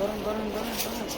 গরম গরম গরম গরম।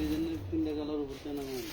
ডিজাইনের 3টা কালার উপর কেনা হয়।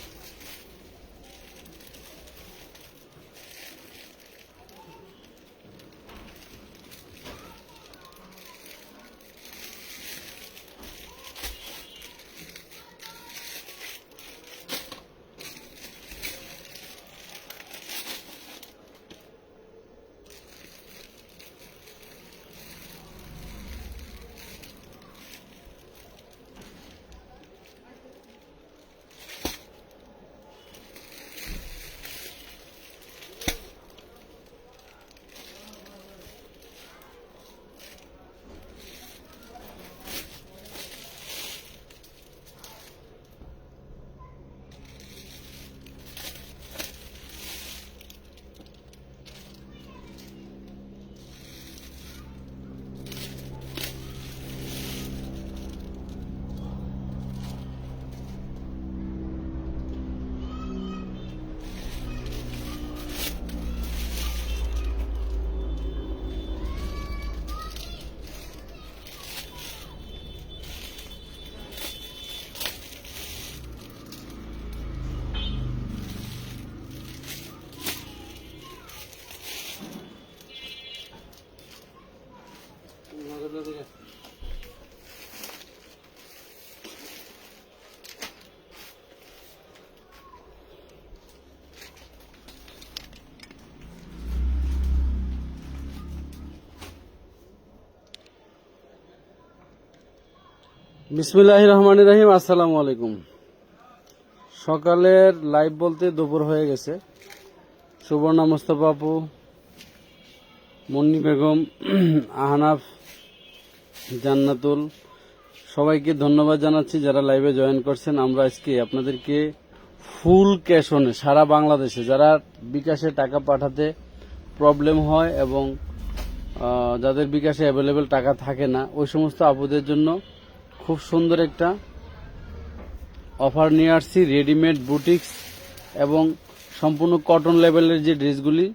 বিসমিল্লাহির রহমানির রহিম। আসসালামু আলাইকুম। সকালের লাইভ বলতে দুপুর হয়ে গেছে। সুবর্ণা, মোস্তফা আপু, মুন্নি বেগম, আহনাফ, জান্নাতুল, সবাইকে ধন্যবাদ জানাচ্ছি যারা লাইভে জয়েন করছেন। আমরা আজকে আপনাদেরকে ফুল ক্যাশ অনে সারা বাংলাদেশে যারা বিকাশে টাকা পাঠাতে প্রবলেম হয় এবং যাদের বিকাশে অ্যাভেলেবেল টাকা থাকে না, ওই সমস্ত আপুদের জন্য খুব সুন্দর একটা অফার নিয়ে আসছি। রেডিমেড বুটিক্স এবং সম্পূর্ণ কটন লেভেলের যে ড্রেসগুলি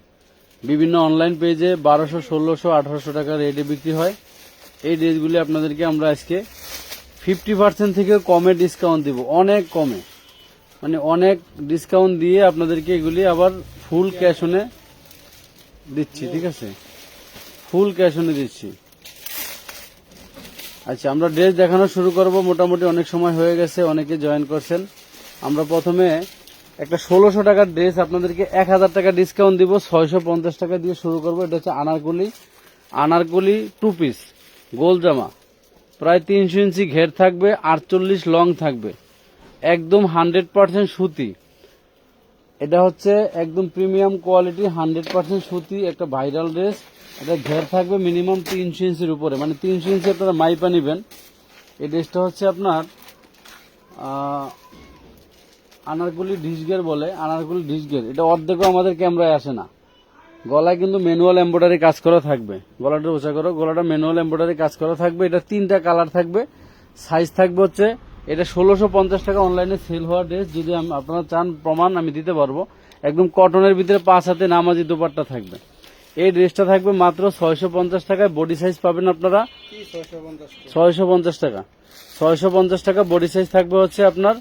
বিভিন্ন অনলাইন পেজে 1200, 1600, 1800 টাকা রেটে বিক্রি হয়, এই ড্রেসগুলি আপনাদেরকে আমরা আজকে 50% থেকে কমে ডিসকাউন্ট দিব। অনেক কমে, মানে অনেক ডিসকাউন্ট দিয়ে আপনাদেরকে এগুলি আবার ফুল ক্যাশ অনে দিচ্ছি, ঠিক আছে, ফুল ক্যাশ অনে দিচ্ছি। আচ্ছা, আমরা ড্রেস দেখানো শুরু করব। মোটামুটি অনেক সময় হয়ে গেছে, অনেকে জয়েন করছেন। আমরা প্রথমে একটা 1600 টাকার ড্রেস আপনাদেরকে 1000 টাকা ডিসকাউন্ট দিব, 650 টাকা দিয়ে শুরু করব। এটা হচ্ছে আনারকলি 2 পিস গোল জামা, প্রায় 300 ইঞ্চি ঘের থাকবে, 48 লং থাকবে, একদম 100% সুতি। এটা হচ্ছে একদম প্রিমিয়াম কোয়ালিটি, 100% সুতি, একটা ভাইরাল ড্রেস। এটা ঘের থাকবে মিনিমাম 300 ইঞ্চির উপরে, মানে 300 ইঞ্চি আপনারা মাইপা নিবেন। এই ড্রেসটা হচ্ছে আপনার আনারকলি ডিসগের বলে, আনারকলি ডিসগের। এটা অর্ধেকও আমাদের ক্যামেরায় আসে না। গলায় কিন্তু ম্যানুয়াল এমব্রয়ডারি কাজ করা থাকবে। গলাটা উঁচা করো, গলাটা ম্যানুয়াল এমব্রয়ডারি কাজ করা থাকবে। এটা 3টা কালার থাকবে, সাইজ থাকবে হচ্ছে, এটা 1650 টাকা অনলাইনে সেল হওয়া ড্রেস। যদি আপনারা চান প্রমাণ আমি দিতে পারবো। একদম কটনের ভিতরে 5 হাতে নামাজি দোপাট্টা থাকবে। এই ড্রেসটা থাকবে মাত্র 650 টাকায়। বডি সাইজ পাবেন আপনারা 650 টাকা। 650 টাকা বডি সাইজ থাকবে হচ্ছে আপনার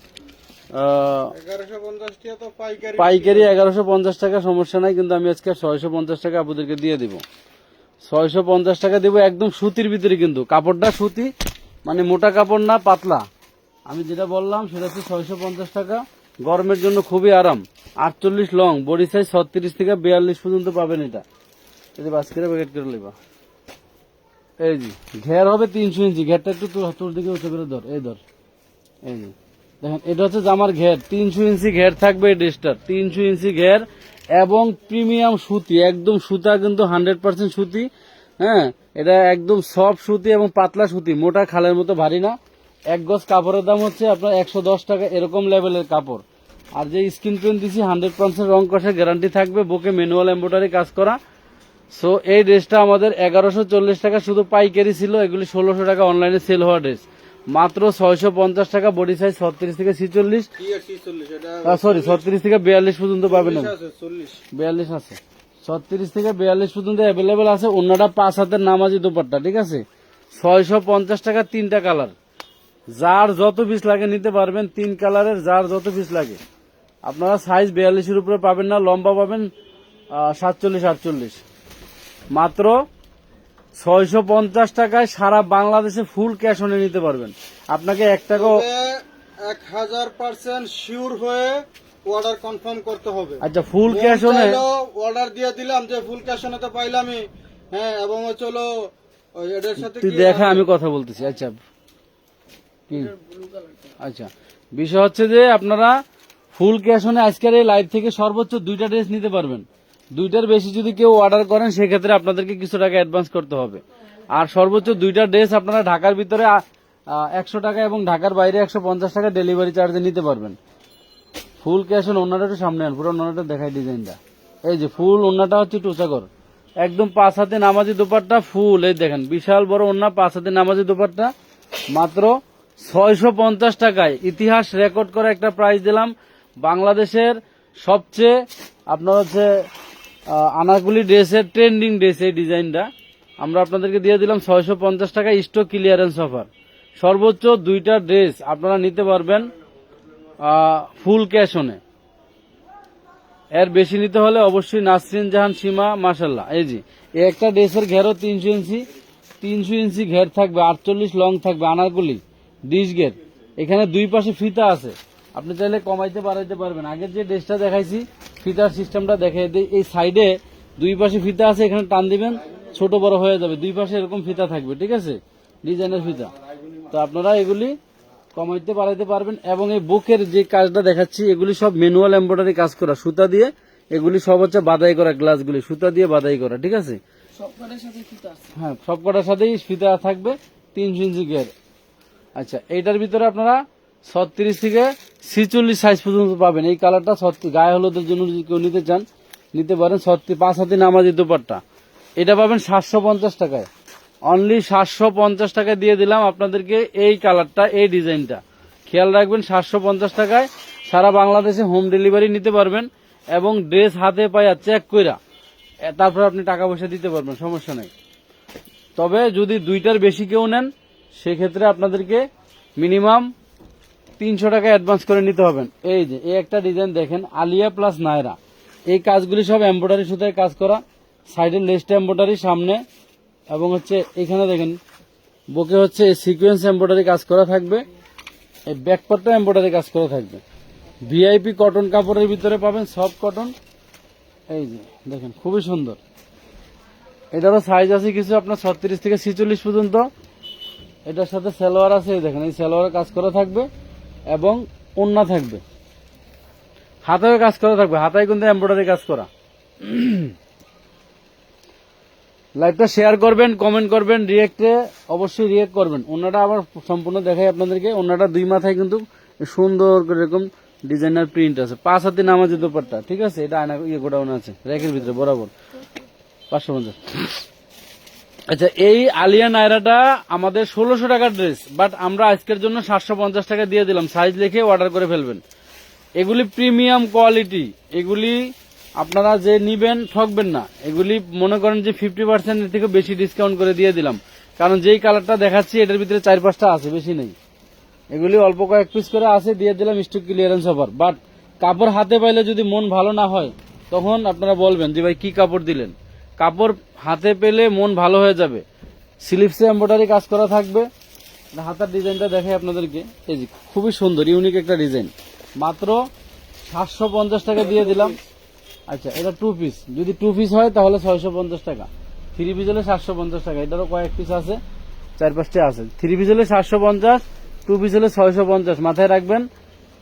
পাইকারি 1150 টাকা, সমস্যা নাই, কিন্তু আমি আজকে 650 টাকা আপনাদেরকে দিয়ে দিব। 650 টাকা দিব, একদম সুতির ভিতরে, কিন্তু কাপড়টা সুতি, মানে মোটা কাপড় না, পাতলা। আমি যেটা বললাম সেটা হচ্ছে 650 টাকা। গরমের জন্য খুবই আরাম। 48 লং, বডি সাইজ 36 থেকে 42 পর্যন্ত পাবেন। এটা যদি বাস্কেটে প্যাকেট করে নেবা। এই জি, ঘের হবে 300 ইঞ্চি। ঘেরটা একটু তোর দিকে উঁচু করে ধর, এই ধর, এই জি দেখেন, এটা হচ্ছে জামার ঘের। 300 ইঞ্চি ঘের থাকবে এই ড্রেসটার, 300 ইঞ্চি ঘের, এবং প্রিমিয়াম সুতি, একদম সুতা কিন্তু 100% সুতি। হ্যাঁ, এটা একদম সফট সুতি এবং পাতলা সুতি, মোটা খালের মতো ভারী না। 1 গজ কাপড়ের দাম হচ্ছে আপনার 110 টাকা, এরকম লেভেলের কাপড়। আর যে স্ক্রিন প্রিন্ট দিছি 100% রং কষের গ্যারান্টি থাকবে, বুকে ম্যানুয়াল এমব্রয়ডারি কাজ করা। সো এই ড্রেসটা আমাদের 1140 টাকা শুধু পাইকারি ছিল, এগুলি 1600 টাকা অনলাইনে সেল হওয়া ড্রেস। মাত্র 650 টাকা, বডি সাইজ 36 থেকে 46, সরি 36 থেকে 42 পর্যন্ত পাবেন। 42 আছে, 36 থেকে 42 পর্যন্ত অ্যাভেলেবেল আছে। অন্যটা 5 হাতের নামাজি দোপাট্টা, ঠিক আছে। 650 টাকা, 3টা কালার, যার যত পিস লাগে নিতে পারবেন। 3 কালারের যার যত পিস লাগে। আপনারা সাইজ 42-এর উপরে পাবেন না, লম্বা পাবেন 47-48। মাত্র 650 টাকায় সারা বাংলাদেশে ফুল ক্যাশ অনে নিতে পারবেন। আপনাকে 1 টাকাও 1000% শিওর হয়ে অর্ডার কনফার্ম করতে হবে। আচ্ছা, ফুল ক্যাশ অনে অর্ডার দিয়ে দিলাম যে ফুল ক্যাশ অনে তো পাইলামই। হ্যাঁ, এবং চলো এটার সাথে তুই দেখা, আমি কথা বলতেছি। আচ্ছা কি, আচ্ছা বিষয় হচ্ছে যে আপনারা ফুল ক্যাশ অনে আজকের এই লাইভ থেকে সর্বোচ্চ 2টা ড্রেস নিতে পারবেন। 2টার বেশি যদি কেউ অর্ডার করেন সেক্ষেত্রে আপনাদেরকে কিছু টাকা অ্যাডভান্স করতে হবে। আর সর্বোচ্চ 2টা ড্রেস আপনারা ঢাকার ভিতরে 100 টাকা এবং ঢাকার বাইরে 150 টাকা ডেলিভারি চার্জে নিতে পারবেন। Full cash on. ওনাটা একটু সামনে আন, পুরো ওনাটা দেখাই ডিজাইনটা। এই যে ফুল ওনাটা হচ্ছে টুচাকর, একদম 5 হাতে নামাজি দোপাট্টা ফুল। এই দেখেন, বিশাল বড় ওনা, 5 হাতে নামাজি দোপাট্টা, মাত্র 650 টাকায়। ইতিহাস রেকর্ড করা একটা প্রাইস দিলাম। বাংলাদেশের সবচেয়ে আপনার হচ্ছে আনারকলি ড্রেসের ট্রেন্ডিং ড্রেস, এই ডিজাইনটা আমরা আপনাদেরকে দিয়ে দিলাম 650 টাকা, স্টক ক্লিয়ারেন্স অফার। সর্বোচ্চ 2টা ড্রেস আপনারা নিতে পারবেন ফুল ক্যাশ অনে। এর বেশি নিতে হলে অবশ্যই নাসরিন জাহান সীমা, মাশাল্লাহ। এই জি, এই একটা ড্রেসের ঘেরও 300 ইঞ্চি, 300 ইঞ্চি ঘের থাকবে, 48 লং থাকবে, আনারকলি ডিশ ঘের। এখানে 2 পাশে ফিতা আছে, আপনি চাইলে কমাইতে বাড়াইতে পারবেন। আগের যে ড্রেসটা দেখাইছি ফিতার সিস্টেমটা দেখাই দিই। এই সাইডে 2 পাশে ফিতা আছে, এখানে টান দিবেন, ছোট বড় হয়ে যাবে। 2 পাশে এরকম ফিতা থাকবে, ঠিক আছে, ডিজাইনের ফিতা। তো আপনারা এগুলি কমাইতে বাড়াইতে পারবেন। এবং এই বুকের যে কাজটা দেখাচ্ছি এগুলি সব ম্যানুয়াল এমব্রয়ডারি কাজ করা, সুতা দিয়ে। এগুলি সব হচ্ছে বাদাই করা, গ্লাসগুলি সুতা দিয়ে বাদাই করা, ঠিক আছে। হ্যাঁ, সবকটার সাথেই ফিতা থাকবে, 300 ইঞ্চি গের। আচ্ছা, এইটার ভিতরে আপনারা 36 থেকে 46 সাইজ পর্যন্ত পাবেন। এই কালারটা গায়ে হলুদের জন্য যদি কেউ নিতে চান নিতে পারেন। 5 হাতে নামাজি দোপাট্টা, এটা পাবেন 750 টাকায়। অনলি 750 টাকা দিয়ে দিলাম আপনাদেরকে এই কালারটা, এই ডিজাইনটা। খেয়াল রাখবেন, 750 টাকায় সারা বাংলাদেশে হোম ডেলিভারি নিতে পারবেন। এবং ড্রেস হাতে পায়া চেক কইরা তারপর আপনি টাকা পয়সা দিতে পারবেন, সমস্যা নেই। তবে যদি 2টার বেশি কেউ নেন সেক্ষেত্রে আপনাদেরকে মিনিমাম 300 টাকা অ্যাডভান্স করে নিতে হবেন। এই যে এই একটা ডিজাইন দেখেন, আলিয়া প্লাস নায়রা। এই কাজগুলি সব এমব্রয়ডারি সুতায় কাজ করা, সাইডের লেসটা এমব্রয়ডারি সামনে, এবং হচ্ছে এখানে দেখেন বুকে হচ্ছে সিকোয়েন্স এমব্রয়ডারি কাজ করা থাকবে, এই ব্যাকপার্টটা এমব্রয়ডারি কাজ করা থাকবে। ভিআইপি কটন কাপড়ের ভিতরে পাবেন, সফট কটন। এই যে দেখেন খুবই সুন্দর। এটারও সাইজ আছে কিছু আপনার 36 থেকে 46 পর্যন্ত। এটার সাথে সালোয়ার আছে, এই দেখেন এই সালোয়ারের কাজ করা থাকবে এবং ওড়না থাকবে, হাতায় কাজ করা থাকবে, হাতায় কিন্তু এমব্রয়ডারি কাজ করা। লাইভটা শেয়ার করবেন, কমেন্ট করবেন, রিয়েক্টে অবশ্যই রিয়েক্ট করবেন। ওড়নাটা আবার সম্পূর্ণ দেখাই আপনাদেরকে। ওড়নাটা দুই মাথায় কিন্তু সুন্দর করে এরকম ডিজাইনার প্রিন্ট আছে, 5 হাতি নামাজি দোপাট্টা, ঠিক আছে। এটা আয়না গোডাউন আছে র্যাকের ভিতরে বরাবর 550। আচ্ছা, এই আলিয়া নায়রাটা আমাদের 1600 টাকার ড্রেস, বাট আমরা আজকের জন্য 750 টাকা দিয়ে দিলাম। সাইজ লিখে অর্ডার করে ফেলবেন। এগুলি প্রিমিয়াম কোয়ালিটি, এগুলি আপনারা যে নিবেন ঠকবেন না। এগুলি মনে করেন যে 50% থেকে বেশি ডিসকাউন্ট করে দিয়ে দিলাম, কারণ যেই কালারটা দেখাচ্ছি এটার ভিতরে 4-5টা আছে, বেশি নেই। এগুলি অল্প কয়েক পিস করে আছে, দিয়ে দিলাম স্টক ক্লিয়ারেন্স অফার। বাট কাপড় হাতে পাইলে যদি মন ভালো না হয় তখন আপনারা বলবেন যে ভাই কি কাপড় দিলেন। কাপড় হাতে পেলে মন ভালো হয়ে যাবে। স্লিপসে এমব্রয়ডারি কাজ করা থাকবে। হাতার ডিজাইনটা দেখাই আপনাদেরকে, এই যে খুবই সুন্দর ইউনিক একটা ডিজাইন, মাত্র 750 টাকা দিয়ে দিলাম। আচ্ছা, এটা 2 পিস, যদি 2 পিস হয় তাহলে 650 টাকা, 3 পিস হলে 750 টাকা। এটারও কয়েক পিস আছে, 4-5টা আছে। 3 পিস হলে 750, 2 পিস হলে 650। মাথায় রাখবেন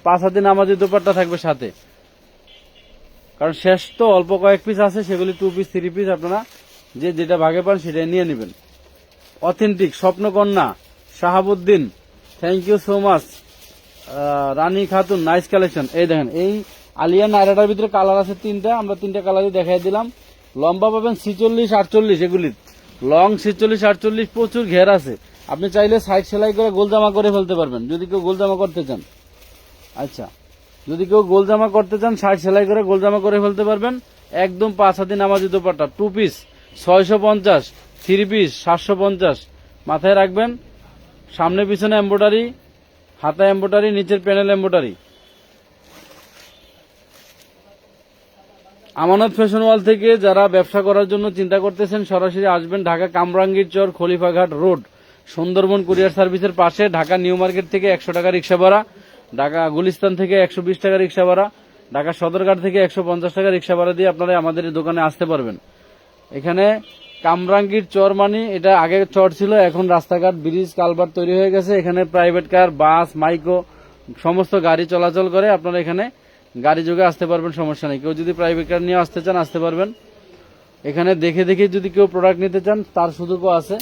5 হাতি নামাজি দোপাট্টা থাকবে সাথে, কারণ শেষ তো অল্প কয়েক পিস আছে, সেগুলি 2 পিস 3 পিস আপনারা যে যেটা ভাগে পান সেটাই নিয়ে নেবেন। Authentic Swapnakanya Shahabuddin, thank you so much. Rani Khatun, nice collection. এই দেখেন এই আলিয়া নায়রাটার ভিতরে কালার আছে 3টা, আমরা 3টা কালারই দেখাই দিলাম। লম্বা পাবেন 46-48, এগুলি লং 46-48, প্রচুর ঘের আছে। আপনি চাইলে সাইড সেলাই করে গোল জামা করে ফেলতে পারবেন যদি কেউ গোল জামা করতে চান। আচ্ছা, যদি কেউ গোল জামা করতে চান সাইড সেলাই করে গোল জামা করে ফেলতে পারবেন। একদম 5 হাতি নামাজি দোপাট্টা, 2 পিস 650, 3 পিস 750। মাথায় রাখবেন সামনে পিছনে এমব্রয়ডারি, হাতা এমব্রয়ডারি, নিচের প্যানেল এমব্রয়ডারি। আমানত ফ্যাশন ওয়াল থেকে যারা ব্যবসা করার জন্য চিন্তা করতেছেন সরাসরি আসবেন ঢাকা কামরাঙ্গীর চর, খলিফাঘাট রোড, সুন্দরবন কুরিয়ার সার্ভিসের পাশে। ঢাকা নিউ মার্কেট থেকে 100 টাকা রিক্সা ভাড়া, ঢাকা গুলিস্তান থেকে 120 টাকা রিক্সা ভাড়া, ঢাকা সদরঘাট থেকে 150 টাকা রিক্সা ভাড়া দিয়ে আপনারা আমাদের দোকানে আসতে পারবেন। এখানে কামরাঙ্গীর চর মানে এটা আগে চর ছিল, এখন রাস্তাঘাট ব্রিজ কালভার্ট তৈরি হয়ে গেছে। এখানে প্রাইভেট কার, বাস, মাইক্রো সমস্ত গাড়ি চলাচল করে। আপনারা এখানে গাড়ি যোগে আসতে পারবেন, সমস্যা নেই। কেউ যদি প্রাইভেট কার নিয়ে আসতে চান আসতে পারবেন। এখানে দেখে দেখে যদি কেউ প্রোডাক্ট নিতে চান তার সুযোগও আছে,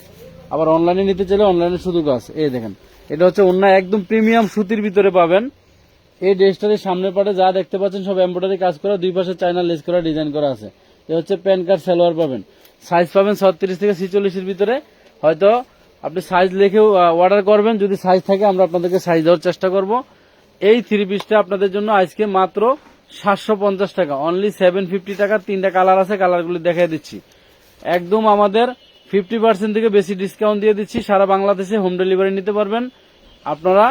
আবার অনলাইনে নিতে চাইলে অনলাইনের সুযোগও আছে। এই দেখেন এটা হচ্ছে অন্য একদম প্রিমিয়াম সুতির ভিতরে পাবেন। এই ড্রেসটার সামনে পাটে যা দেখতে পাচ্ছেন সব এমব্রয়ডারি কাজ করা, দুই পাশে চায়না লেস করা ডিজাইন করা আছে। এ হচ্ছে প্যান্ট কার্ড সালোয়ার পাবেন, সাইজ পাবেন 36 থেকে 46-এর ভিতরে। হয়তো আপনি সাইজ লিখেও অর্ডার করবেন, যদি সাইজ থাকে আমরা আপনাদেরকে সাইজ দেওয়ার চেষ্টা করব। এই 3 পিসটা আপনাদের জন্য আজকে মাত্র 750 টাকা, অনলি 750 টাকা। 3টা কালার আছে, কালারগুলি দেখাই দিচ্ছি। একদম আমাদের 50% থেকে বেশি ডিসকাউন্ট দিয়ে দিচ্ছি। সারা বাংলাদেশে হোম ডেলিভারি নিতে পারবেন আপনারা।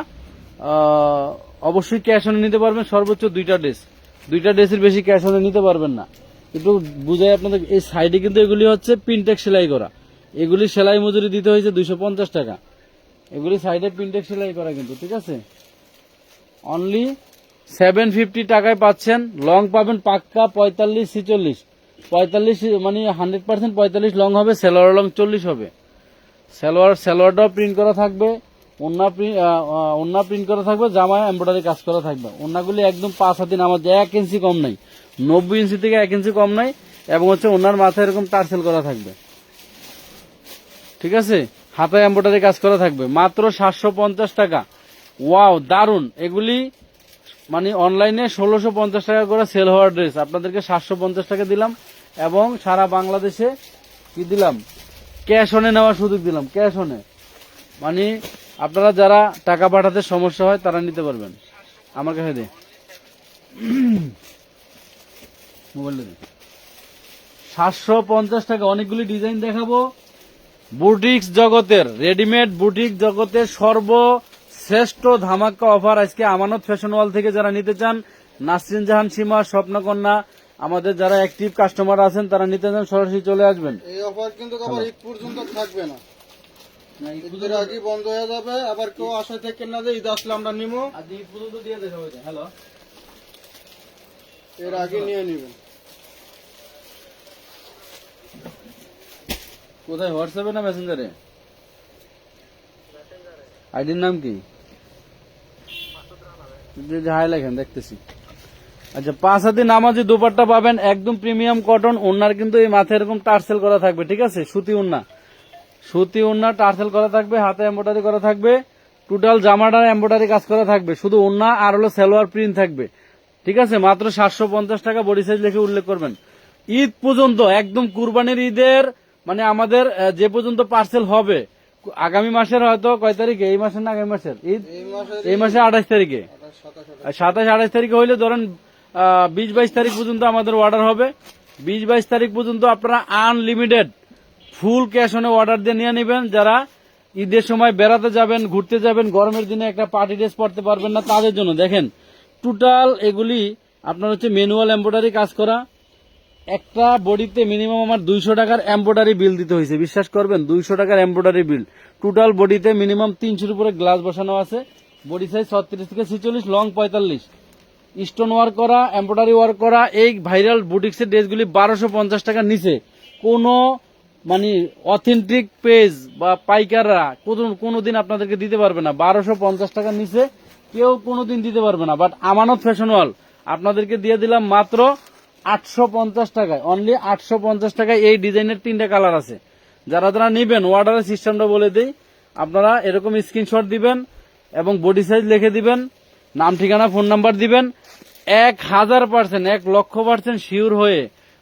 অবশ্যই ক্যাশ অনে নিতে পারবেন, সর্বোচ্চ 2টা ড্রেস। 2টা ড্রেসের বেশি ক্যাশ অনে নিতে পারবেন না। একটু বুঝাই আপনাদের, এই সাইডে কিন্তু এগুলি হচ্ছে প্রিন্টেক্স সেলাই করা, এগুলি সেলাই মজুরি দিতে হয়েছে 250 টাকা। এগুলি সাইডে প্রিন্টেক্স সেলাই করা কিন্তু, ঠিক আছে। অনলি 750 টাকায় পাচ্ছেন। লং পাবেন পাক্কা 45-46, 45 মানে 100% 45 লং হবে, সালোয়ার লং 40 হবে। সালোয়ারটাও প্রিন্ট করা থাকবে, ওন্না প্রিন্ট করা থাকবে, জামায় এমব্রয়ডারি কাজ করা থাকবে। ওন্নাগুলি একদম 5 হাতি নামাজ, 1 ইঞ্চি কম নাই, 90 ইঞ্চি থেকে 1 ইঞ্চি কম নাই। এবং হচ্ছে ওনার মাথায় এরকম টার্সেল করা থাকবে, ঠিক আছে। হাতায় এমব্রয়ডারি কাজ করা থাকবে, মাত্র 750 টাকা। ওয়াও, দারুন। এগুলি মানে অনলাইনে 1650 টাকা করে সেল হওয়ার ড্রেস, আপনাদেরকে 750 টাকা দিলাম। এবং সারা বাংলাদেশে কি দিলাম, ক্যাশ অনে নেওয়ার সুযোগ দিলাম। ক্যাশ অনে মানে আপনারা যারা টাকা পাঠাতে সমস্যা হয় তারা নিতে পারবেন। আমার কাছে দে মোবাইল দে। 750 টাকা, অনেকগুলি ডিজাইন দেখাবো। বুটিক্স জগতের, রেডিমেড বুটিক জগতের সর্বশ্রেষ্ঠ ধামাকা অফার আজকে আমানত ফ্যাশন ওয়াল থেকে যারা নিতে চান, নাসরিন জাহান সীমা, স্বপ্নকন্যা, আমাদের যারা অ্যাক্টিভ কাস্টমার আছেন তারা নিতে চান সরাসরি চলে আসবেন। এই অফার কিন্তু আবার ঈদ পর্যন্ত থাকবে না, ঈদের আগে বন্ধ হয়ে যাবে। আবার কেউ আশা থেকে না যে ঈদ আসলে আমরা নিবো, আর ঈদ পর্যন্ত দিয়ে দেয় সবাইকে। হ্যালো, এর আগে নিয়ে নিবেন। কোথায়, হোয়াটসঅ্যাপে না মেসেঞ্জারে? আইডির নাম কি? হাই লেখেন, দেখতেছি। আচ্ছা, 5 হাতি নামাজি দুপাট্টা পাবেন, একদম প্রিমিয়াম কটন। ওনার কিন্তু এই মাথায় এরকম টার্সেল করা থাকবে, ঠিক আছে? সুতি ওন্না, সুতি ওন্না টার্সেল করা থাকবে, হাতে এমব্রয়ডারি করা থাকবে, টোটাল জামাটার এমব্রয়ডারি কাজ করা থাকবে। শুধু ওন্না আর হলো সালোয়ার প্রিন্ট থাকবে, ঠিক আছে? মাত্র 750 টাকা, বডি সাইজ লিখে উল্লেখ করবেন। ঈদ পর্যন্ত, একদম কুরবানির ঈদের মানে আমাদের যে পর্যন্ত পার্সেল হবে, আগামী মাসের হয়তো কয় তারিখে, এই মাসের না আগামী মাসের ঈদ, এই মাসে 28 তারিখে, 27-28 তারিখে হইলে ধরেন 20-22 তারিখ পর্যন্ত আমাদের অর্ডার হবে। 20-22 তারিখ পর্যন্ত আপনারা আনলিমিটেড ফুল ক্যাশ অনে অর্ডার দিয়ে নিয়ে নেবেন। যারা ঈদের সময় বেড়াতে যাবেন, ঘুরতে যাবেন, গরমের দিনে একটা পার্টি ড্রেস পরতে পারবেন না, তাদের জন্য দেখেন টোটাল এগুলি আপনার হচ্ছে ম্যানুয়াল এমব্রয়ডারি কাজ করা। একটা বডিতে মিনিমাম আমার 200 টাকার এমব্রয়ডারি বিল দিতে হয়েছে, বিশ্বাস করবেন? 200 টাকার এমব্রয়ডারি বিল। টোটাল বডিতে মিনিমাম 300-এর উপরে গ্লাস বসানো আছে। বডি সাইজ 36 থেকে 46, লং 45, স্টোন ওয়ার্ক করা, এমব্রয়ডারি ওয়ার্ক করা। এই ভাইরাল বুটিক্সের ড্রেসগুলি 1250 টাকার নিচে কোনো মানে অথেন্টিক পেজ বা পাইকাররা কোনোদিন আপনাদেরকে দিতে পারবে না। 1250 টাকার নিচে কেউ কোনোদিন দিতে পারবে না। বাট আমানত ফ্যাশন ওয়াল আপনাদেরকে দিয়ে দিলাম মাত্র 850 টাকায়, অনলি 850 টাকায়। এই ডিজাইনের 3টা কালার আছে। যারা যারা নিবেন অর্ডারের সিস্টেমটা বলে দিই, আপনারা এরকম স্ক্রিনশট দিবেন এবং বডি সাইজ লিখে দিবেন, নাম ঠিকানা ফোন নাম্বার দিবেন। 1000%, 1,00,000% শিওর হয়ে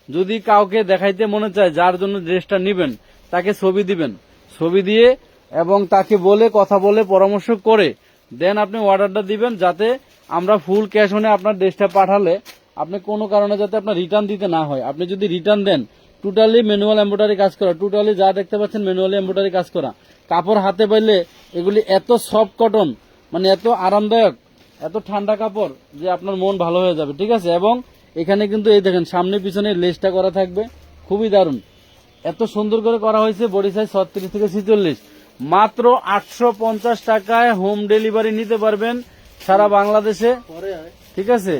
যদি কাউকে দেখাইতে মনে চায় যার জন্য ড্রেসটা নিবেন, তাকে ছবি দিবেন। ছবি দিয়ে এবং তাকে বলে, কথা বলে, পরামর্শ করে দেন আপনি অর্ডারটা দিবেন, যাতে আমরা ফুল ক্যাশ অনে আপনার ড্রেসটা পাঠালে আপনি কোনো কারণে যাতে আপনার রিটার্ন দিতে না হয়। আপনি যদি রিটার্ন দেন, টোটালি ম্যানুয়াল এমব্রয়ডারি কাজ করা, টোটালি যা দেখতে পাচ্ছেন ম্যানুয়ালি এমব্রয়ডারি কাজ করা। কাপড় হাতে পাইলে এগুলি এত সফট কটন, মানে এত আরামদায়ক, এত ঠান্ডা কাপড় যে আপনার মন ভালো হয়ে যাবে, ঠিক আছে? এবং এখানে কিন্তু এই দেখেন সামনে পিছনে লেসটা করা থাকবে, খুবই দারুণ, এত সুন্দর করে করা হয়েছে। বডি সাইজ 36 থেকে 46, মাত্র 850 টাকায় হোম ডেলিভারি নিতে পারবেন সারা বাংলাদেশে, ঠিক আছে?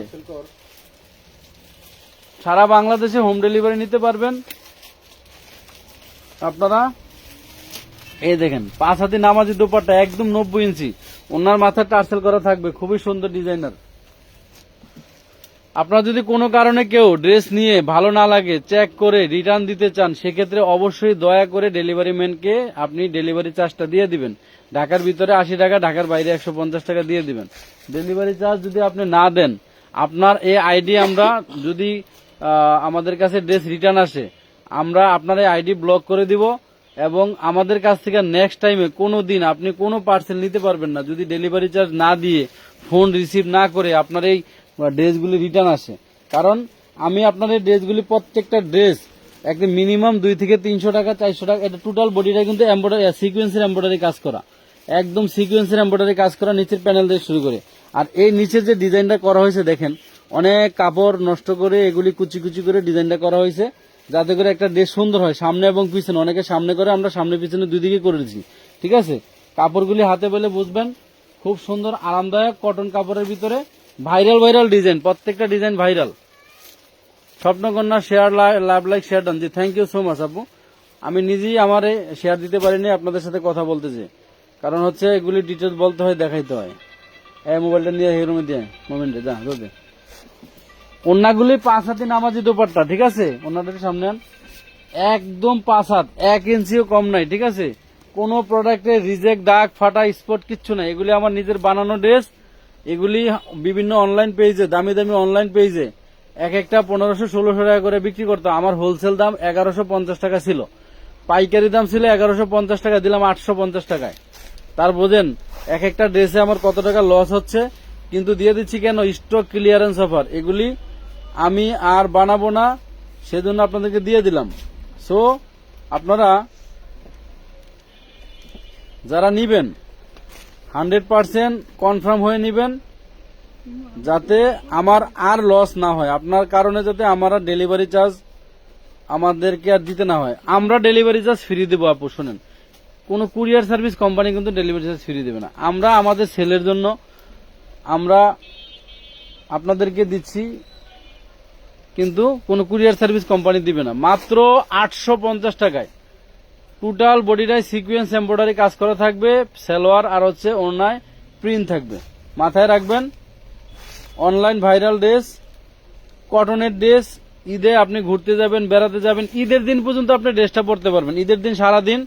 সারা বাংলাদেশে হোম ডেলিভারি নিতে পারবেন আপনারা। এই দেখেন 5 হাতি নামাজি দোপাট্টা, একদম 90 ইঞ্চি, ওনার মাথায় টার্সেল করা থাকবে, খুবই সুন্দর ডিজাইনার। আপনারা যদি কোনো কারণে কেউ ড্রেস নিয়ে ভালো না লাগে, চেক করে রিটার্ন দিতে চান, সেক্ষেত্রে অবশ্যই দয়া করে ডেলিভারি ম্যানকে আপনি ডেলিভারি চার্জটা দিয়ে দিবেন। ঢাকার ভিতরে 80 টাকা, ঢাকার বাইরে 150 টাকা দিয়ে দিবেন। ডেলিভারি চার্জ যদি আপনি না দেন, আপনার এই আইডি আমরা যদি আমাদের কাছে ড্রেস রিটার্ন আসে, আমরা আপনার এই আইডি ব্লক করে দিব এবং আমাদের কাছ থেকে নেক্সট টাইমে কোনো দিন আপনি কোনো পার্সেল নিতে পারবেন না যদি ডেলিভারি চার্জ না দিয়ে, ফোন রিসিভ না করে আপনার এই ড্রেসগুলি রিটার্ন আসে। কারণ আমি আপনার এই ড্রেসগুলি প্রত্যেকটা ড্রেস একদম মিনিমাম 2 থেকে 300 টাকা, 400 টাকা, এটা টোটাল বডিটা কিন্তু এমব্রয়ডারি, সিকোয়েন্সের এমব্রয়ডারি কাজ করা, একদম সিকোয়েন্সের এমব্রয়ডারি কাজ করা, নিচের প্যানেল দিয়ে শুরু করে। আর এই নিচের যে ডিজাইনটা করা হয়েছে দেখেন, অনেক কাপড় নষ্ট করে এগুলি কুচি কুচি করে ডিজাইনটা করা হয়েছে, যাতে করে একটা ড্রেস সুন্দর হয় সামনে এবং পিছনে। অনেকে সামনে করে, আমরা সামনে পিছনে 2 দিকে করে দিচ্ছি, ঠিক আছে? কাপড়গুলি হাতে পেলে বুঝবেন, খুব সুন্দর আরামদায়ক কটন কাপড়ের ভিতরে ভাইরাল ডিজাইন, প্রত্যেকটা design viral. Swapnakanya share love like share done, জি থ্যাংক ইউ সো মাচ আপু। আমি নিজেই আমার শেয়ার দিতে পারিনি আপনাদের সাথে কথা বলতে, যে কারণ হচ্ছে এগুলি ডিটেলস বলতে হয়, দেখাইতে হয়। এই মোবাইলটা নিয়ে রুমে দিয়ে মোমেন্টে যা দে। ওন্নাগুলি 5 হাতি নামাজি দোপাট্টা, ঠিক আছে? ওন্নাটাকে সামনে আন, একদম 5 হাত, 1 ইঞ্চিও কম নাই, ঠিক আছে? কোনো প্রোডাক্টে রিজেক্ট, দাগ, ফাটা, স্পট কিচ্ছু নাই। এগুলি আমার নিজের বানানো ড্রেস। এগুলি বিভিন্ন অনলাইন পেজে, দামি দামি অনলাইন পেজে এক একটা 1500-1600 টাকা করে বিক্রি করতাম। আমার হোলসেল দাম 1150 টাকা ছিল, পাইকারি দাম ছিল 1150 টাকা, দিলাম 850 টাকায়। তার বোঝেন এক একটা ড্রেসে আমার কত টাকা লস হচ্ছে, কিন্তু দিয়ে দিচ্ছি কেন? Stock clearance offer. এগুলি আমি আর বানাবো না, সেজন্য আপনাদেরকে দিয়ে দিলাম। সো আপনারা যারা নিবেন 100% কনফার্ম হয়ে নিবেন, যাতে আমার আর লস না হয়, আপনার কারণে যাতে আমার ডেলিভারি চার্জ আমাদেরকে আর দিতে না হয়। আমরা ডেলিভারি চার্জ ফ্রি দেবো আপু, শোনেন, কোনো কুরিয়ার সার্ভিস কোম্পানি কিন্তু ডেলিভারি চার্জ ফ্রি দেবে না। আমরা আমাদের সেলের জন্য আমরা আপনাদেরকে দিচ্ছি, কিন্তু কোনো কুরিয়ার সার্ভিস কোম্পানি দিবে না। মাত্র 850 টাকায় টোটাল বডিটাই সিকোয়েন্স এমব্রয়ডারি কাজ করা থাকবে, সালোয়ার আর হচ্ছে ওড়নায় প্রিন্ট থাকবে। মাথায় রাখবেন, অনলাইন ভাইরাল ড্রেস, কটনের ড্রেস। ঈদে আপনি ঘুরতে যাবেন, বেড়াতে যাবেন, ঈদের দিন পর্যন্ত আপনি ড্রেসটা পরতে পারবেন। ঈদের দিন সারাদিন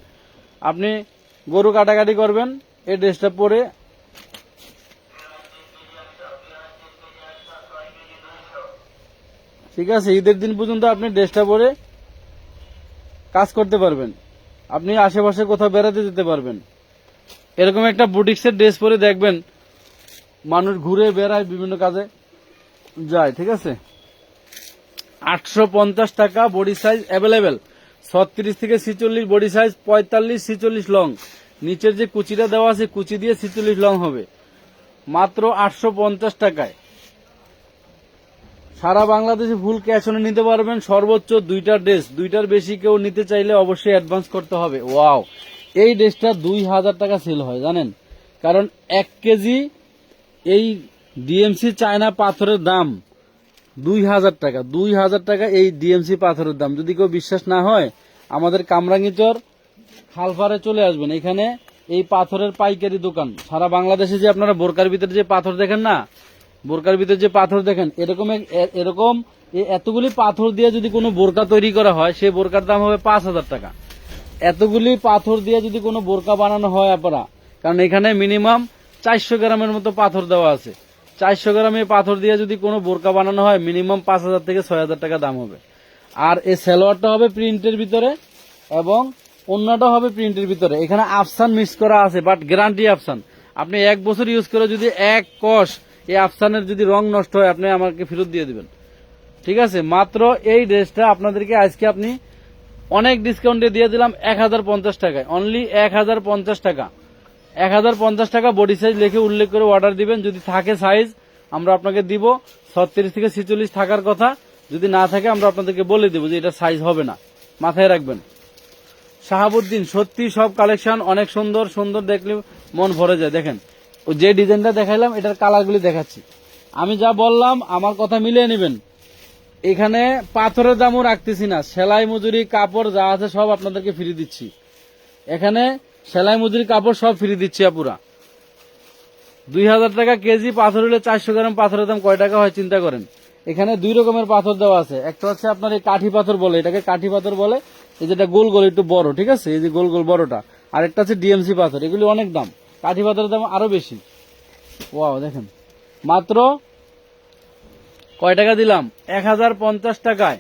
আপনি গরু কাটাকাটি করবেন, এই ড্রেসটা পরে ঠিক আছে, ঈদের দিন পর্যন্ত আপনি ড্রেসটা পরে কাজ করতে পারবেন। আপনি আশেপাশে কোথাও বেড়াতে যেতে পারবেন। এরকম একটা বুটিক্সের ড্রেস পরে দেখবেন মানুষ ঘুরে বেড়ায়, বিভিন্ন কাজে যায়। ঠিক আছে, 850 টাকা, বডি সাইজ অ্যাভেলেবেল 36 থেকে 46, বডি সাইজ 45, 46 লং। নিচের যে কুচিটা দেওয়া আছে, কুচি দিয়ে 46 লং হবে। মাত্র 850 টাকায় সারা বাংলাদেশে ফুল ক্যাশ অনে নিতে পারবেন। সর্বোচ্চ 2টা ড্রেস, 2টার বেশি কেউ নিতে চাইলে অবশ্যই অ্যাডভান্স করতে হবে। ওয়াও, এই ড্রেসটা 2000 টাকা সেল হয় জানেন, কারণ 1 কেজি এই ডিএমসি চায়না পাথরের দাম 2000 টাকা। 2000 টাকা এই ডিএমসি পাথরের দাম। যদি কেউ বিশ্বাস না হয়, আমাদের কামরাঙ্গীচর খালপাড়ে চলে আসবেন। এখানে এই পাথরের পাইকারি দোকান। সারা বাংলাদেশে যে আপনারা বোরকার ভিতরে যে পাথর দেখেন না, বোরকার ভিতরে যে পাথর দেখেন, এরকম এতগুলি পাথর দিয়ে যদি কোনো বোরকা তৈরি করা হয়, সেই বোরকার দাম হবে 5000 টাকা। এতগুলি পাথর দিয়ে যদি কোনো বোরকা বানানো হয় আপনারা, কারণ এখানে মিনিমাম 400 গ্রামের মতো পাথর দেওয়া আছে। 400 গ্রামের পাথর দিয়ে যদি কোনো বোরকা বানানো হয়, মিনিমাম 5000 থেকে 6000 টাকা দাম হবে। আর এই সালোয়ারটা হবে প্রিন্টের ভিতরে এবং অন্যটা হবে প্রিন্টের ভিতরে। এখানে আফসান মিক্স করা আছে, বাট গ্যারান্টি আফসান। আপনি 1 বছর ইউজ করে যদি 1 কষ এই আফসানের যদি রং নষ্ট হয়, আপনি আমাকে ফেরত দিয়ে দিবেন। ঠিক আছে, মাত্র এই ড্রেসটা আপনাদেরকে আজকে আপনি অনেক ডিসকাউন্টে দিয়ে দিলাম 1050 টাকায়, অনলি 1050 টাকা। 1050 টাকা বডি সাইজ লিখে উল্লেখ করে অর্ডার দিবেন। যদি থাকে সাইজ আমরা আপনাকে দিব, 36 থেকে 46 থাকার কথা। যদি না থাকে আমরা আপনাদেরকে বলে দিব যে এটা সাইজ হবে না, মাথায় রাখবেন। শাহাবুদ্দিন, সত্যি সব কালেকশন অনেক সুন্দর সুন্দর, দেখলে মন ভরে যায়। দেখেন, যে ডিজাইনটা দেখাইলাম এটার কালারগুলি দেখাচ্ছি। আমি যা বললাম আমার কথা মিলিয়ে নেবেন। এখানে পাথরের দামও রাখতেছি না, সেলাই মজুরি কাপড় যা আছে সব আপনাদেরকে ফ্রি দিচ্ছি। এখানে সেলাই মজুরি কাপড় সব ফ্রি দিচ্ছি আপুরা। 2000 টাকা কেজি পাথর হলে 400 গ্রাম পাথরের দাম কয় টাকা হয় চিন্তা করেন। এখানে 2 রকমের পাথর দেওয়া আছে। একটা হচ্ছে আপনার এই কাঠি পাথর বলে, এটাকে কাঠি পাথর বলে, এই যেটা গোল গোল একটু বড়, ঠিক আছে, এই যে গোল গোল বড়টা। আর একটা হচ্ছে ডিএমসি পাথর, এগুলি অনেক দাম। কাঠি পাথরের দাম আরো বেশি। ওয়াও, দেখেন মাত্র কয় টাকা দিলাম, 1050 টাকায়।